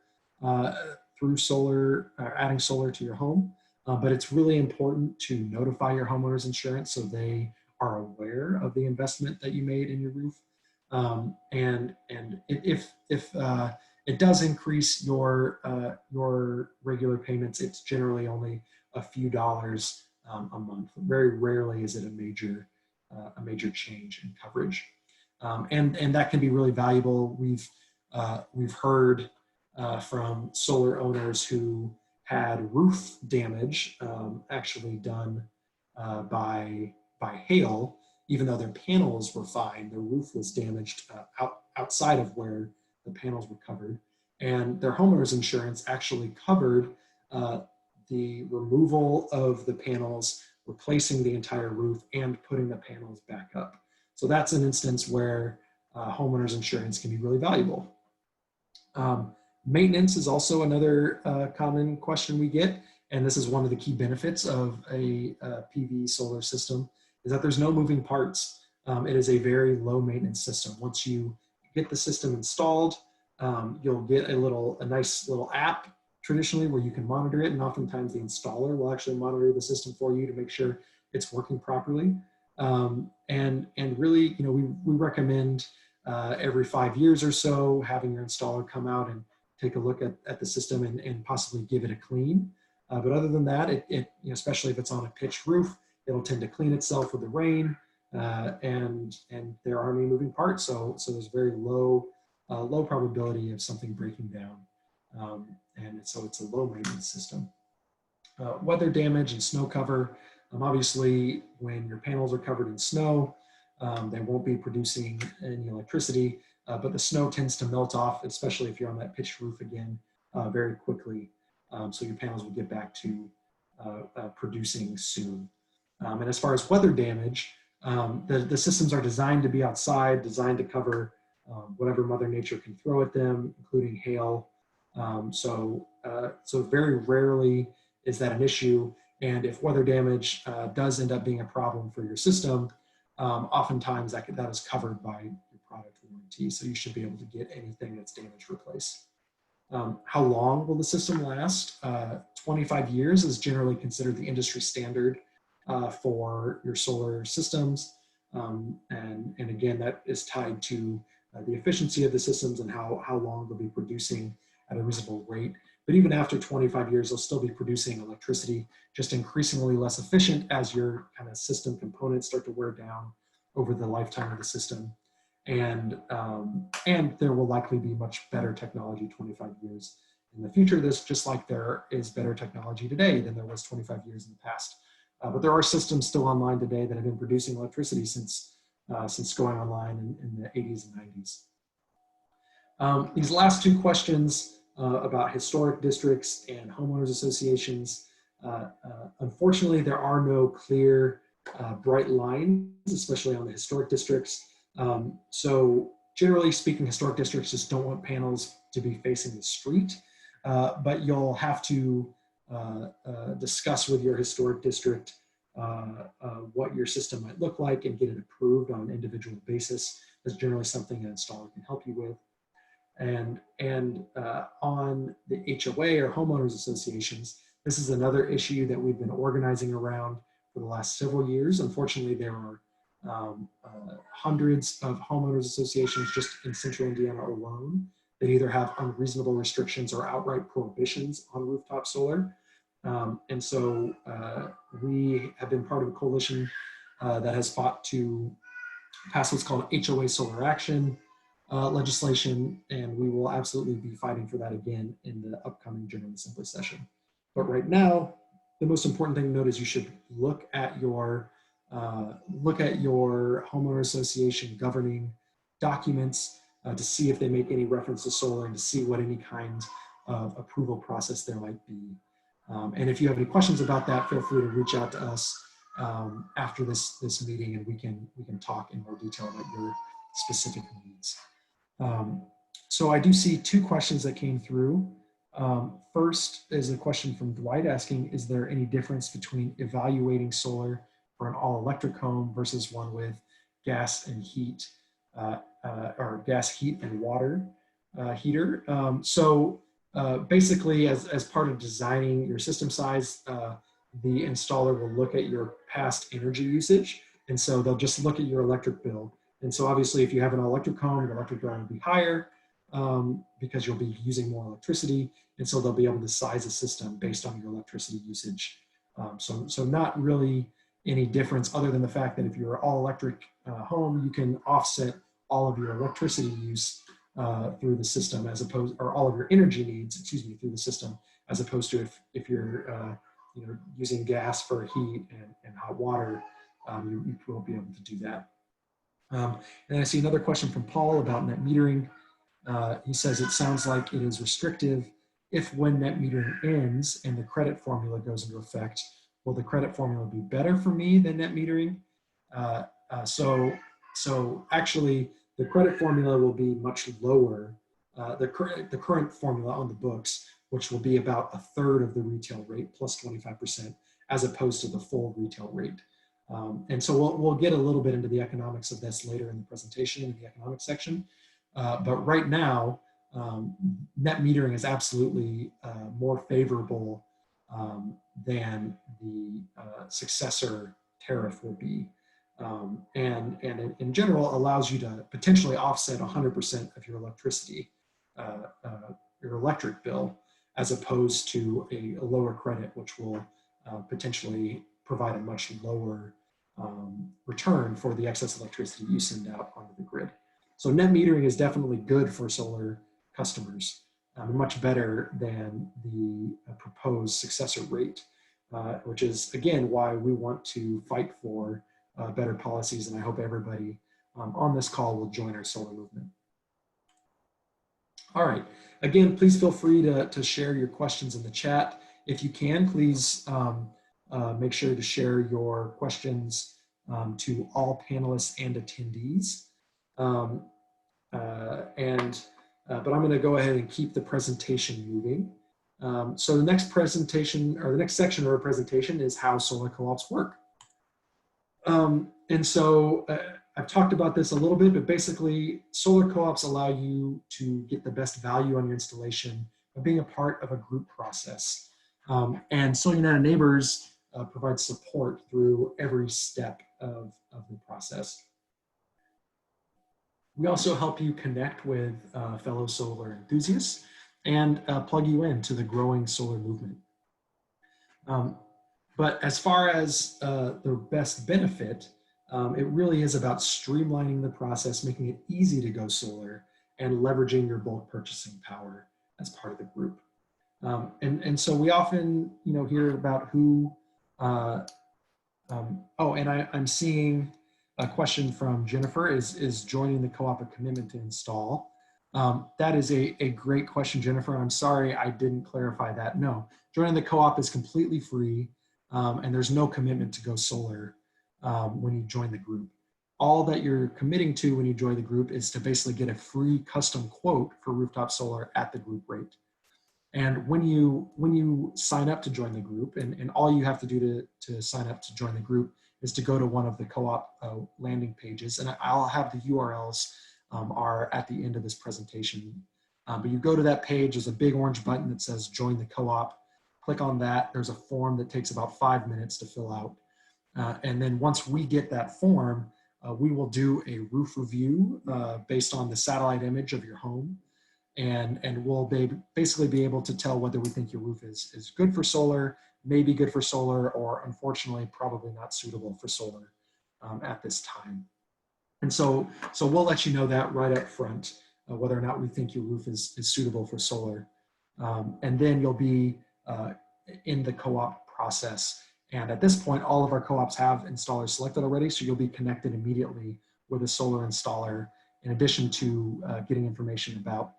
solar, adding solar to your home. But it's really important to notify your homeowner's insurance so they are aware of the investment that you made in your roof. And if it does increase your regular payments, it's generally only a few dollars a month. Very rarely is it a major change in coverage, and that can be really valuable. We've heard from solar owners who had roof damage actually done by hail. Even though their panels were fine, their roof was damaged outside of where the panels were covered. And their homeowner's insurance actually covered the removal of the panels, replacing the entire roof, and putting the panels back up. So that's an instance where homeowner's insurance can be really valuable. Maintenance is also another common question we get, and this is one of the key benefits of a PV solar system, is that there's no moving parts. It is a very low maintenance system. Once you get the system installed, you'll get a nice little app traditionally where you can monitor it, and oftentimes the installer will actually monitor the system for you to make sure it's working properly. And really, you know, we recommend every 5 years or so having your installer come out and take a look at the system and possibly give it a clean. But other than that, you know, especially if it's on a pitched roof, it'll tend to clean itself with the rain, and there aren't any moving parts, so there's very low probability of something breaking down, and so it's a low maintenance system. Weather damage and snow cover. Obviously, when your panels are covered in snow, they won't be producing any electricity, but the snow tends to melt off, especially if you're on that pitched roof again, very quickly. So your panels will get back to producing soon. And as far as weather damage, the systems are designed to be outside, designed to cover whatever Mother Nature can throw at them, including hail. So very rarely is that an issue. And if weather damage does end up being a problem for your system, oftentimes that is covered by your product warranty. So you should be able to get anything that's damaged replaced. How long will the system last? 25 years is generally considered the industry standard for your solar systems. And again, that is tied to the efficiency of the systems and how long they'll be producing at a reasonable rate. But even after 25 years, they'll still be producing electricity, just increasingly less efficient as your kind of system components start to wear down over the lifetime of the system. And there will likely be much better technology 25 years in the future. This just like there is better technology today than there was 25 years in the past. But there are systems still online today that have been producing electricity since going online in the 80s and 90s. These last two questions about historic districts and homeowners associations, unfortunately, there are no clear bright lines, especially on the historic districts. So generally speaking, historic districts just don't want panels to be facing the street, but you'll have to discuss with your historic district what your system might look like and get it approved on an individual basis. That's generally something an installer can help you with. And on the HOA or homeowners associations, this is another issue that we've been organizing around for the last several years. Unfortunately, there are hundreds of homeowners associations just in central Indiana alone that either have unreasonable restrictions or outright prohibitions on rooftop solar. And so we have been part of a coalition that has fought to pass what's called HOA solar action legislation, and we will absolutely be fighting for that again in the upcoming General Assembly session. But right now, the most important thing to note is you should look at your homeowner association governing documents to see if they make any reference to solar and to see what any kind of approval process there might be. And if you have any questions about that, feel free to reach out to us after this meeting, and we can talk in more detail about your specific needs. So I do see two questions that came through. First is a question from Dwight asking, is there any difference between evaluating solar for an all-electric home versus one with gas and heat, or gas, heat, and water heater? Basically, as part of designing your system size, the installer will look at your past energy usage. And so they'll just look at your electric bill. And so obviously if you have an electric home, your electric bill will be higher because you'll be using more electricity. And so they'll be able to size a system based on your electricity usage. So not really any difference other than the fact that if you're an all electric home, you can offset all of your electricity use through the system as opposed, or all of your energy needs, excuse me, through the system, as opposed to if you're using gas for heat and hot water, you won't be able to do that. And I see another question from Paul about net metering. He says, it sounds like it is restrictive. If when net metering ends and the credit formula goes into effect, will the credit formula be better for me than net metering? So actually, the credit formula will be much lower. The current formula on the books, which will be about 1/3 of the retail rate plus 25%, as opposed to the full retail rate. And so we'll get a little bit into the economics of this later in the presentation in the economics section. But right now, net metering is absolutely more favorable than the successor tariff will be. And in general allows you to potentially offset 100% of your electricity, your electric bill, as opposed to a lower credit, which will potentially provide a much lower return for the excess electricity you send out onto the grid. So net metering is definitely good for solar customers, much better than the proposed successor rate, which is, again, why we want to fight for better policies. And I hope everybody on this call will join our solar movement. All right, again, please feel free to share your questions in the chat. If you can, please make sure to share your questions to all panelists and attendees. But I'm going to go ahead and keep the presentation moving. So the next presentation, or the next section of our presentation, is how solar co-ops work. And so I've talked about this a little bit, but basically solar co-ops allow you to get the best value on your installation by being a part of a group process. And Solar United Neighbors provides support through every step of the process. We also help you connect with fellow solar enthusiasts and plug you into the growing solar movement. But as far as the best benefit, it really is about streamlining the process, making it easy to go solar, and leveraging your bulk purchasing power as part of the group. And so we often, hear about who. I'm seeing a question from Jennifer: is joining the co-op a commitment to install? That is a great question, Jennifer. I'm sorry I didn't clarify that. No, joining the co-op is completely free, and there's no commitment to go solar when you join the group. All that you're committing to when you join the group is to basically get a free custom quote for rooftop solar at the group rate. And when you sign up to join the group, and all you have to do to sign up to join the group is to go to one of the co-op landing pages, and I'll have the URLs are at the end of this presentation. But you go to that page, there's a big orange button that says join the co-op. Click on that. There's a form that takes about 5 minutes to fill out. And then once we get that form, we will do a roof review based on the satellite image of your home. And we'll basically be able to tell whether we think your roof is good for solar, maybe good for solar, or unfortunately probably not suitable for solar at this time. And so we'll let you know that right up front, whether or not we think your roof is suitable for solar. And then you'll be in the co-op process. And at this point, all of our co-ops have installers selected already, so you'll be connected immediately with a solar installer, in addition to getting information about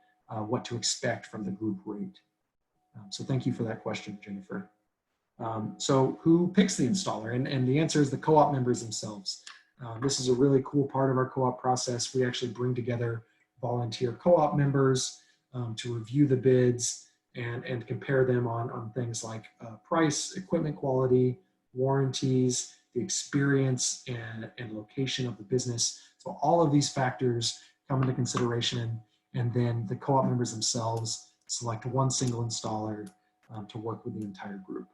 what to expect from the group rate. So thank you for that question, Jennifer. So who picks the installer? And the answer is the co-op members themselves. This is a really cool part of our co-op process. We actually bring together volunteer co-op members to review the bids and compare them on things like price, equipment quality, warranties, the experience and location of the business. So all of these factors come into consideration, and then the co-op members themselves select one single installer to work with the entire group.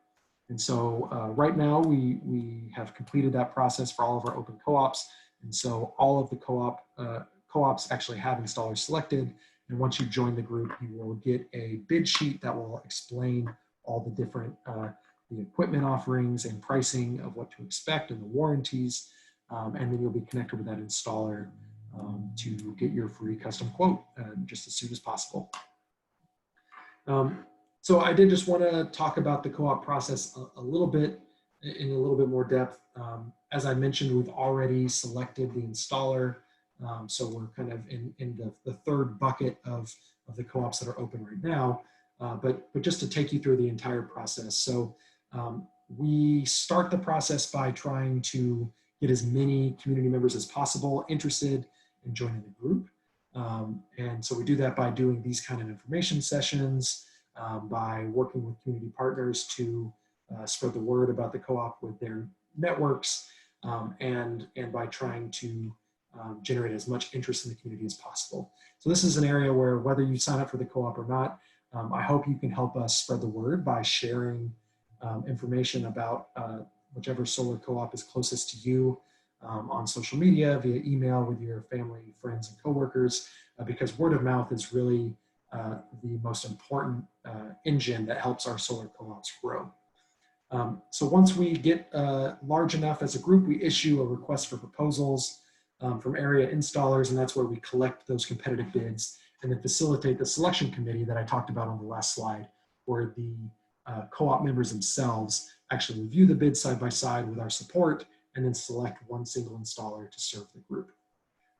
And so right now we have completed that process for all of our open co-ops. And so all of the co-ops actually have installers selected. And once you join the group, you will get a bid sheet that will explain all the different the equipment offerings and pricing of what to expect and the warranties. And then you'll be connected with that installer to get your free custom quote just as soon as possible. So I did just want to talk about the co-op process a little bit in a little bit more depth. As I mentioned, we've already selected the installer. So we're kind of in the third bucket of the co-ops that are open right now. But just to take you through the entire process. So we start the process by trying to get as many community members as possible interested in joining the group. And so we do that by doing these kind of information sessions, by working with community partners to spread the word about the co-op with their networks, and by trying to generate as much interest in the community as possible. So this is an area where whether you sign up for the co-op or not, I hope you can help us spread the word by sharing information about whichever solar co-op is closest to you on social media, via email, with your family, friends, and coworkers, because word of mouth is really the most important engine that helps our solar co-ops grow. So once we get large enough as a group, we issue a request for proposals from area installers, and that's where we collect those competitive bids and then facilitate the selection committee that I talked about on the last slide, where the co-op members themselves actually review the bids side by side with our support and then select one single installer to serve the group.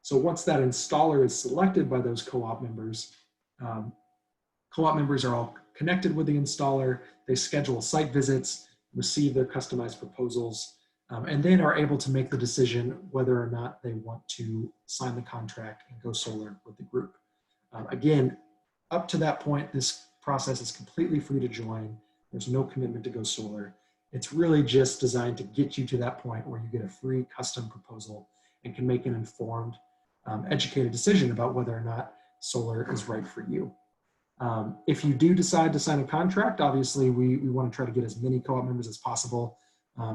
So once that installer is selected by those co-op members are all connected with the installer. They schedule site visits, receive their customized proposals, and then are able to make the decision whether or not they want to sign the contract and go solar with the group. Again, up to that point, this process is completely free to join. There's no commitment to go solar. It's really just designed to get you to that point where you get a free custom proposal and can make an informed, educated decision about whether or not solar is right for you. If you do decide to sign a contract, obviously we want to try to get as many co-op members as possible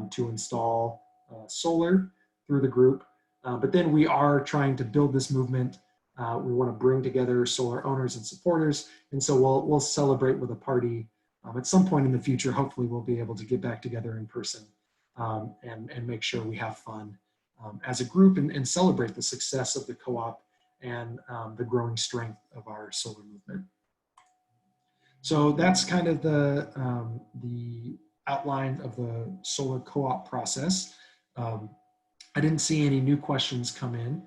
to install solar through the group. But then we are trying to build this movement. We want to bring together solar owners and supporters. And so we'll celebrate with a party at some point in the future. Hopefully we'll be able to get back together in person and make sure we have fun as a group and celebrate the success of the co-op and the growing strength of our solar movement. So that's kind of the outline of the solar co-op process. I didn't see any new questions come in,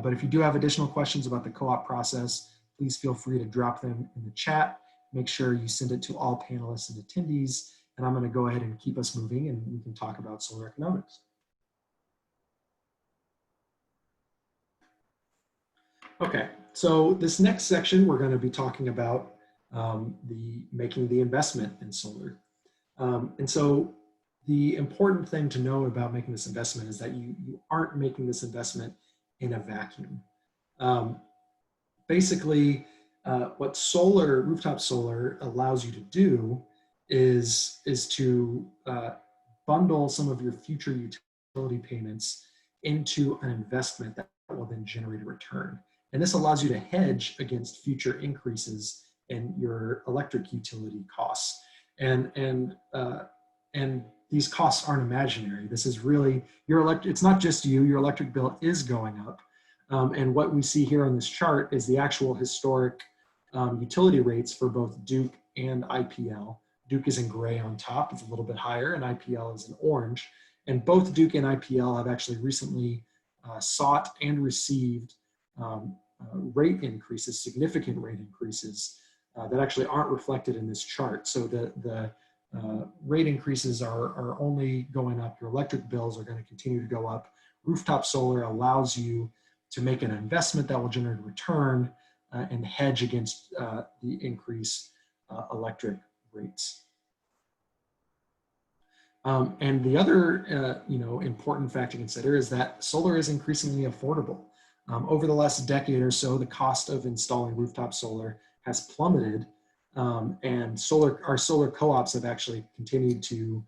but if you do have additional questions about the co-op process, please feel free to drop them in the chat. Make sure you send it to all panelists and attendees, and I'm going to go ahead and keep us moving and we can talk about solar economics. Okay, so this next section, we're going to be talking about making the investment in solar. And so the important thing to know about making this investment is that you aren't making this investment in a vacuum. Basically, what rooftop solar allows you to do is to bundle some of your future utility payments into an investment that will then generate a return. And this allows you to hedge against future increases in your electric utility costs. And these costs aren't imaginary. This is really it's not just you, your electric bill is going up. And what we see here on this chart is the actual historic utility rates for both Duke and IPL. Duke is in gray on top, it's a little bit higher, and IPL is in orange. And both Duke and IPL have actually recently sought and received rate increases, significant rate increases that actually aren't reflected in this chart. So the rate increases are only going up. Your electric bills are going to continue to go up. Rooftop solar allows you to make an investment that will generate a return and hedge against the increased electric rates. And the other important fact to consider is that solar is increasingly affordable. Over the last decade or so, the cost of installing rooftop solar has plummeted, and our solar co-ops have actually continued to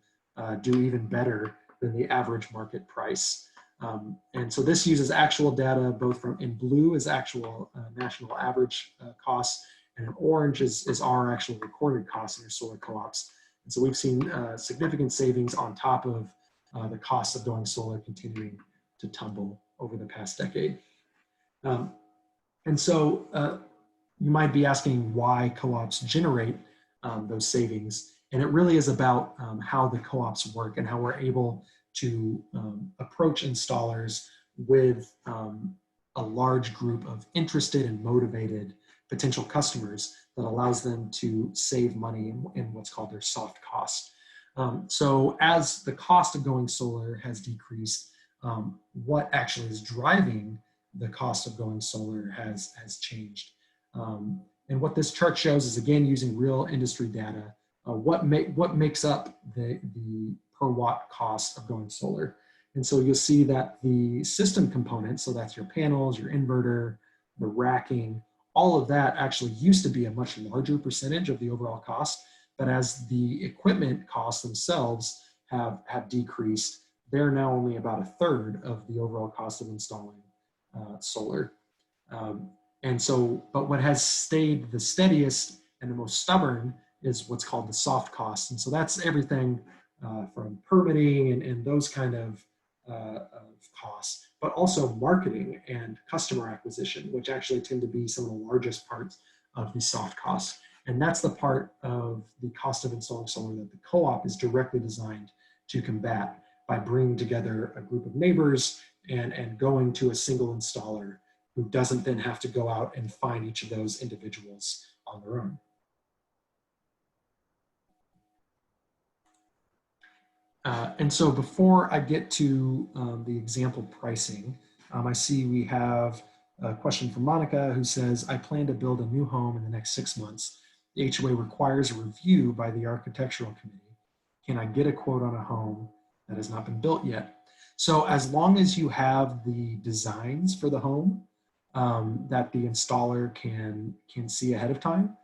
do even better than the average market price. And so this uses actual data, both from in blue is actual national average costs, and in orange is our actual recorded costs in your solar co-ops. And so we've seen significant savings on top of the cost of going solar continuing to tumble over the past decade. And so you might be asking why co-ops generate those savings. And it really is about how the co-ops work and how we're able to approach installers with a large group of interested and motivated potential customers that allows them to save money in what's called their soft cost. So as the cost of going solar has decreased, what actually is driving the cost of going solar has changed. And what this chart shows is, again, using real industry data, what makes up the per watt cost of going solar. And so you'll see that the system components, so that's your panels, your inverter, the racking, all of that actually used to be a much larger percentage of the overall cost. But as the equipment costs themselves have decreased, they're now only about 1/3 of the overall cost of installing solar. And so, but what has stayed the steadiest and the most stubborn is what's called the soft costs. And so that's everything from permitting and those kind of costs, but also marketing and customer acquisition, which actually tend to be some of the largest parts of the soft costs. And that's the part of the cost of installing solar that the co-op is directly designed to combat by bringing together a group of neighbors and going to a single installer who doesn't then have to go out and find each of those individuals on their own. And so before I get to the example pricing, I see we have a question from Monica who says, I plan to build a new home in the next 6 months. The HOA requires a review by the architectural committee. Can I get a quote on a home that has not been built yet? So as long as you have the designs for the home that the installer can see ahead of time,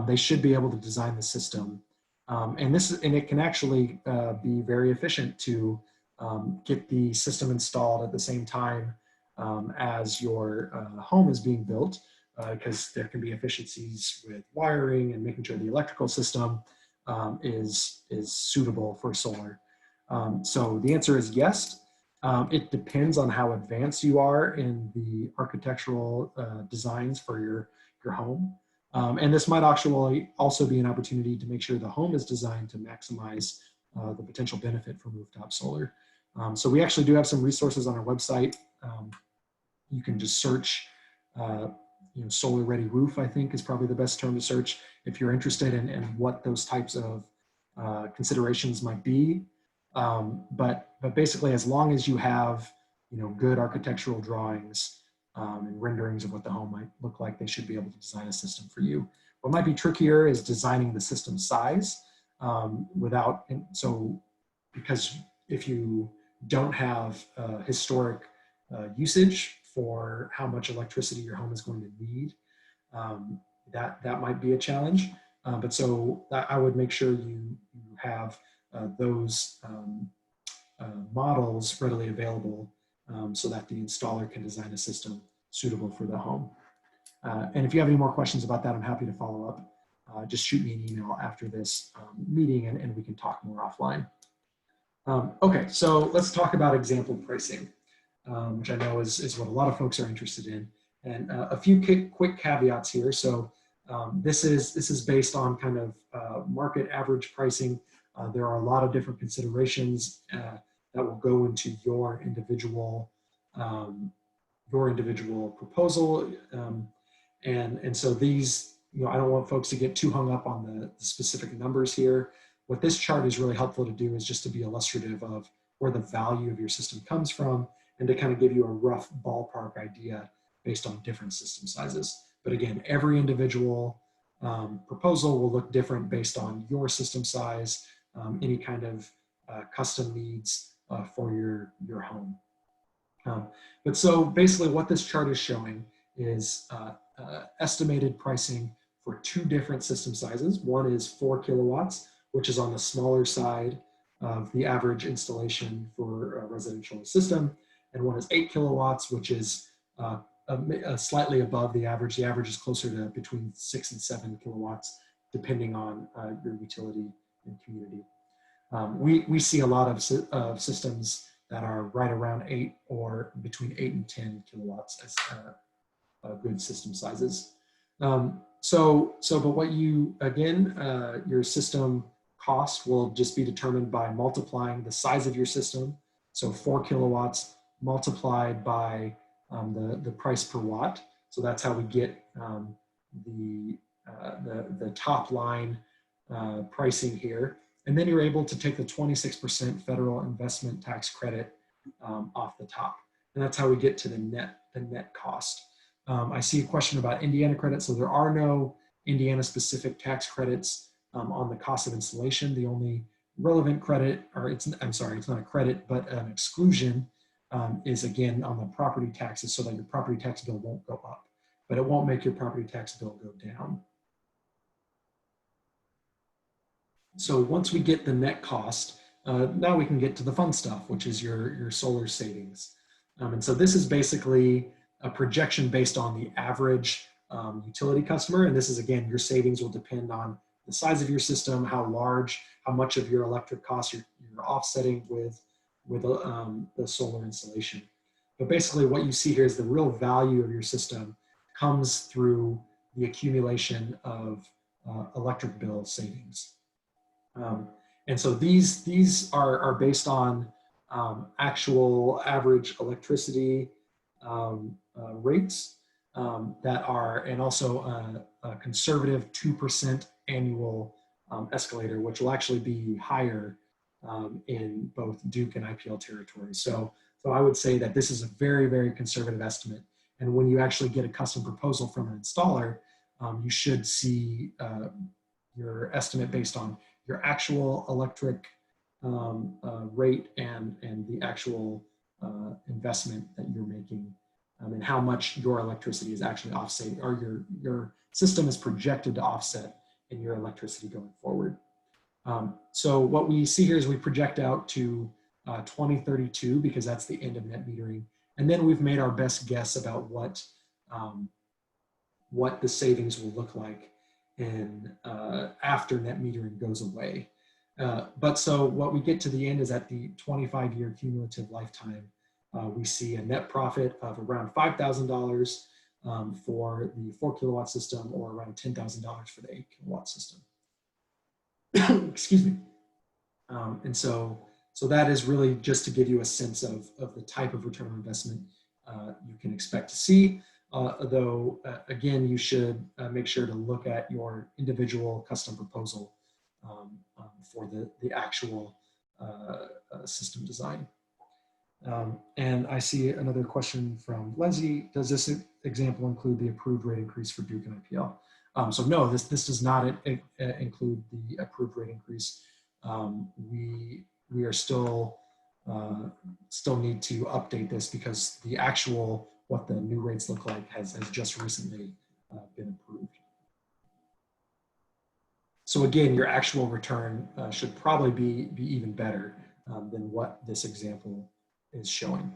they should be able to design the system. And it can actually be very efficient to get the system installed at the same time as your home is being built, because there can be efficiencies with wiring and making sure the electrical system is suitable for solar. So the answer is yes. It depends on how advanced you are in the architectural designs for your home. And this might actually also be an opportunity to make sure the home is designed to maximize the potential benefit from rooftop solar. So we actually do have some resources on our website. You can just search, solar ready roof, I think is probably the best term to search if you're interested in what those types of considerations might be. But basically, as long as you have, good architectural drawings and renderings of what the home might look like, they should be able to design a system for you. What might be trickier is designing the system size because if you don't have historic usage for how much electricity your home is going to need, that might be a challenge. But so I would make sure you have those models readily available so that the installer can design a system suitable for the home. And if you have any more questions about that, I'm happy to follow up. Just shoot me an email after this meeting and we can talk more offline. Okay, so let's talk about example pricing, which I know is what a lot of folks are interested in. And a few quick caveats here. So this is based on kind of market average pricing. There are a lot of different considerations that will go into your individual proposal. And so these, I don't want folks to get too hung up on the specific numbers here. What this chart is really helpful to do is just to be illustrative of where the value of your system comes from and to kind of give you a rough ballpark idea based on different system sizes. But again, every individual proposal will look different based on your system size, any kind of custom needs for your home. But so basically what this chart is showing is estimated pricing for two different system sizes. One is 4 kilowatts, which is on the smaller side of the average installation for a residential system, and one is 8 kilowatts, which is slightly above the average. The average is closer to between 6 and 7 kilowatts, depending on your utility and community. We see a lot of systems that are right around 8 or between 8 and 10 kilowatts as good system sizes. But what you, again, your system cost will just be determined by multiplying the size of your system. So 4 kilowatts multiplied by the price per watt. So that's how we get the top line pricing here. And then you're able to take the 26% federal investment tax credit off the top. And that's how we get to the net cost. I see a question about Indiana credits. So there are no Indiana specific tax credits on the cost of installation. The only relevant credit, or I'm sorry, it's not a credit, but an exclusion is again on the property taxes, so that your property tax bill won't go up, but it won't make your property tax bill go down. So once we get the net cost, now we can get to the fun stuff, which is your solar savings. And so this is basically a projection based on the average utility customer. And this is, again, your savings will depend on the size of your system, how large, how much of your electric costs you're offsetting with the solar installation. But basically what you see here is the real value of your system comes through the accumulation of electric bill savings. And so these are based on actual average electricity rates that are, and also a conservative 2% annual escalator, which will actually be higher in both Duke and IPL territories. So I would say that this is a very, very conservative estimate. And when you actually get a custom proposal from an installer, you should see your estimate based on your actual electric rate and the actual investment that you're making, and how much your electricity is actually offsetting, or your system is projected to offset in your electricity going forward. So what we see here is we project out to 2032, because that's the end of net metering. And then we've made our best guess about what the savings will look like in after net metering goes away. But so what we get to the end is at the 25-year cumulative lifetime, we see a net profit of around $5,000 for the 4 kilowatt system, or around $10,000 for the 8 kilowatt system. Excuse me. And so that is really just to give you a sense of the type of return on investment you can expect to see. Though, again, you should make sure to look at your individual custom proposal for the actual system design. And I see another question from Leslie. Does this example include the approved rate increase for Duke and IPL? So no, this does not include the approved rate increase. We are still need to update this, because the actual, what the new rates look like has just recently been approved. So again, your actual return should probably be even better than what this example is showing.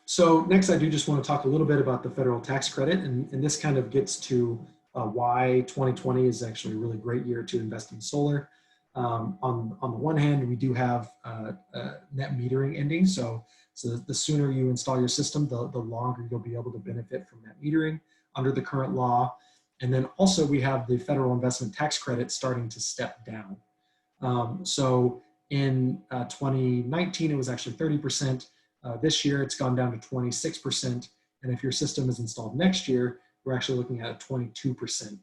So next, I do just want to talk a little bit about the federal tax credit, and this kind of gets to why 2020 is actually a really great year to invest in solar. On the one hand, we do have net metering ending, so the sooner you install your system, the longer you'll be able to benefit from net metering under the current law. And then also we have the federal investment tax credit starting to step down. So in 2019, it was actually 30%. This year, it's gone down to 26%. And if your system is installed next year, we're actually looking at a 22%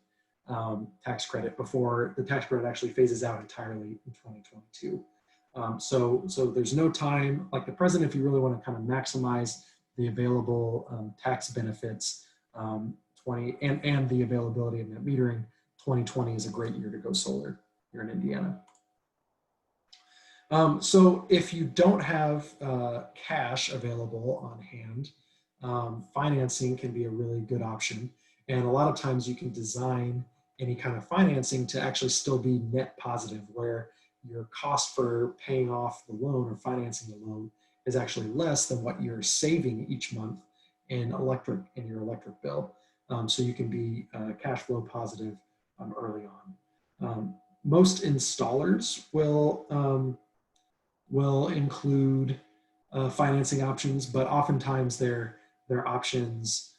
tax credit before the tax credit actually phases out entirely in 2022. So there's no time like the present if you really want to kind of maximize the available tax benefits. And the availability of net metering, 2020 is a great year to go solar here in Indiana. So if you don't have cash available on hand, financing can be a really good option. And a lot of times you can design any kind of financing to actually still be net positive, where your cost for paying off the loan or financing the loan is actually less than what you're saving each month in your electric bill. So you can be cash flow positive early on. Most installers will include financing options, but oftentimes their options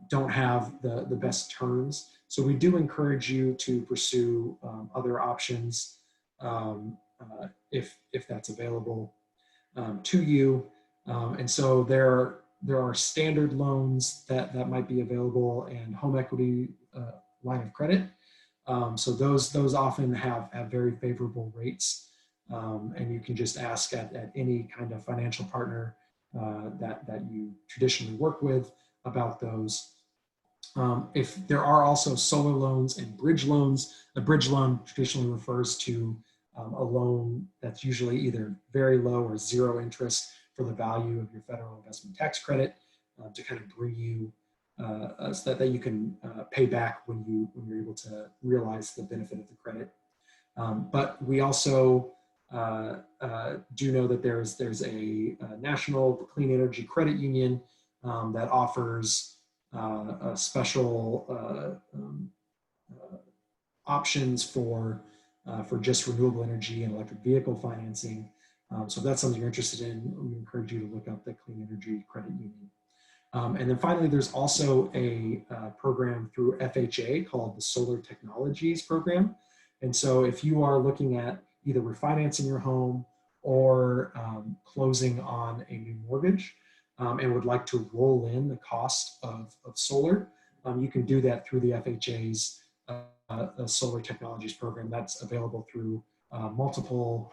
don't have the best terms. So we do encourage you to pursue other options if that's available to you. And so there are standard loans that might be available, and home equity line of credit. So those often have very favorable rates. And you can just ask at any kind of financial partner that you traditionally work with about those. If there are also solar loans and bridge loans, a bridge loan traditionally refers to a loan that's usually either very low or zero interest for the value of your federal investment tax credit to kind of bring you so that you can pay back when you're able to realize the benefit of the credit. But we also do know that there's a national clean energy credit union that offers special options for just renewable energy and electric vehicle financing. So if that's something you're interested in, we encourage you to look up the Clean Energy Credit Union. And then finally, there's also a program through FHA called the Solar Technologies Program. And so if you are looking at either refinancing your home or closing on a new mortgage and would like to roll in the cost of solar, you can do that through the FHA's Solar Technologies Program. That's available through multiple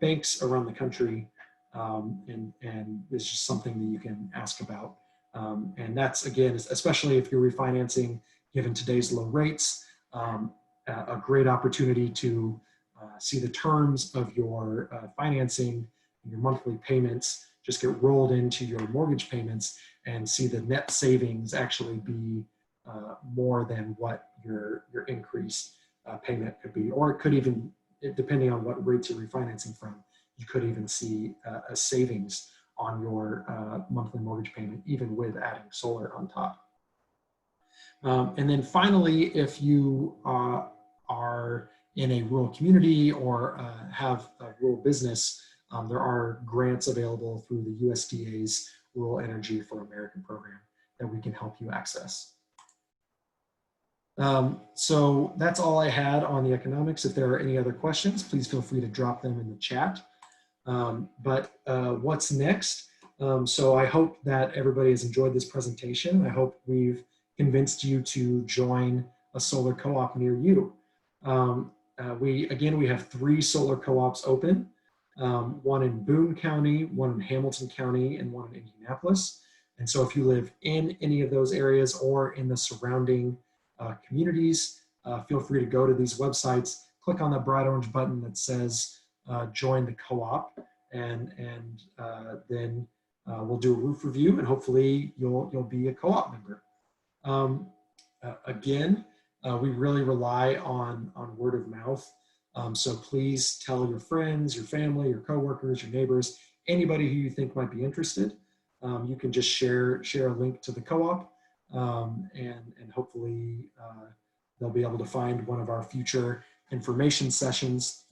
banks around the country, and it's just something that you can ask about. And that's, again, especially if you're refinancing, given today's low rates, a great opportunity to see the terms of your financing and your monthly payments just get rolled into your mortgage payments and see the net savings actually be more than what your increased payment could be. Or it could even, depending on what rates you're refinancing from, you could even see a savings on your monthly mortgage payment, even with adding solar on top. And then finally, if you are in a rural community or have a rural business, there are grants available through the USDA's Rural Energy for America program that we can help you access. So that's all I had on the economics. If there are any other questions, please feel free to drop them in the chat. But what's next? So I hope that everybody has enjoyed this presentation. I hope we've convinced you to join a solar co-op near you. We have 3 solar co-ops open, one in Boone County, one in Hamilton County, and one in Indianapolis. And so if you live in any of those areas or in the surrounding communities, feel free to go to these websites, click on the bright orange button that says join the co-op, and then we'll do a roof review, and hopefully you'll be a co-op member. Again, we really rely on word of mouth. So please tell your friends, your family, your coworkers, your neighbors, anybody who you think might be interested. You can just share a link to the co-op, and hopefully they'll be able to find one of our future information sessions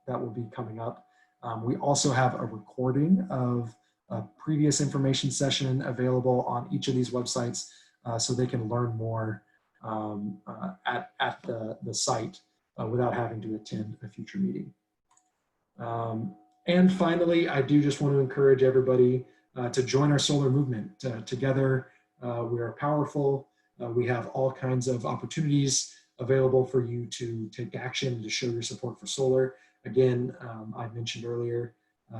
that will be coming up. We also have a recording of a previous information session available on each of these websites, so they can learn more at the site without having to attend a future meeting. And finally, I do just want to encourage everybody to join our solar movement. Together, we are powerful. We have all kinds of opportunities available for you to take action to show your support for solar. Again, I mentioned earlier,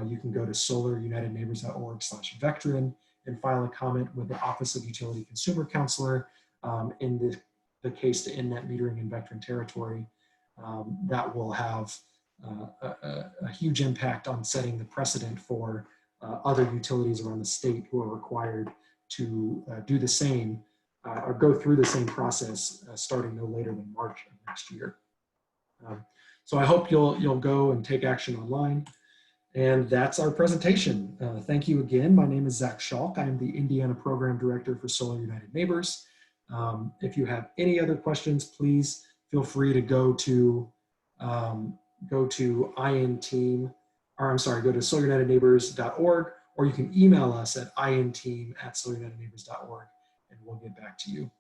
you can go to solarunitedneighbors.org/veteran and file a comment with the Office of Utility Consumer Counselor in the case to end net metering in veteran territory. That will have a huge impact on setting the precedent for other utilities around the state who are required to do the same or go through the same process starting no later than March of next year. So I hope you'll go and take action online. And that's our presentation. Thank you again. My name is Zach Schalk. I'm the Indiana Program Director for Solar United Neighbors. If you have any other questions, please feel free to go to solarunitedneighbors.org, or you can email us at inteam@solarunitedneighbors.org, and we'll get back to you.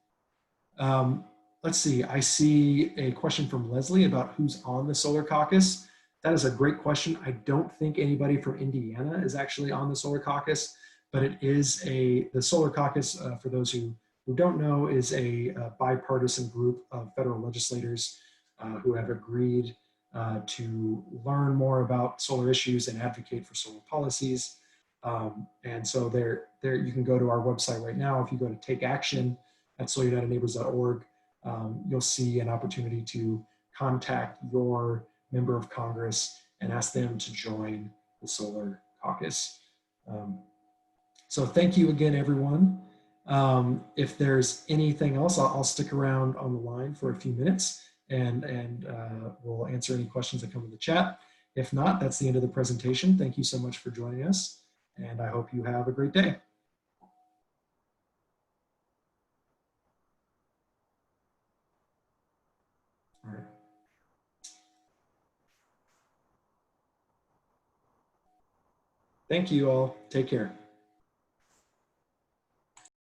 Let's see, I see a question from Leslie about who's on the Solar Caucus. That is a great question. I don't think anybody from Indiana is actually on the Solar Caucus, but it is the Solar Caucus, for those who don't know, is a bipartisan group of federal legislators who have agreed to learn more about solar issues and advocate for solar policies. And so there you can go to our website right now. If you go to Take Action at solarunitedneighbors.org, you'll see an opportunity to contact your member of Congress and ask them to join the Solar Caucus. So thank you again, everyone. If there's anything else, I'll stick around on the line for a few minutes and we'll answer any questions that come in the chat. If not, that's the end of the presentation. Thank you so much for joining us, and I hope you have a great day. All right. Thank you all. Take care.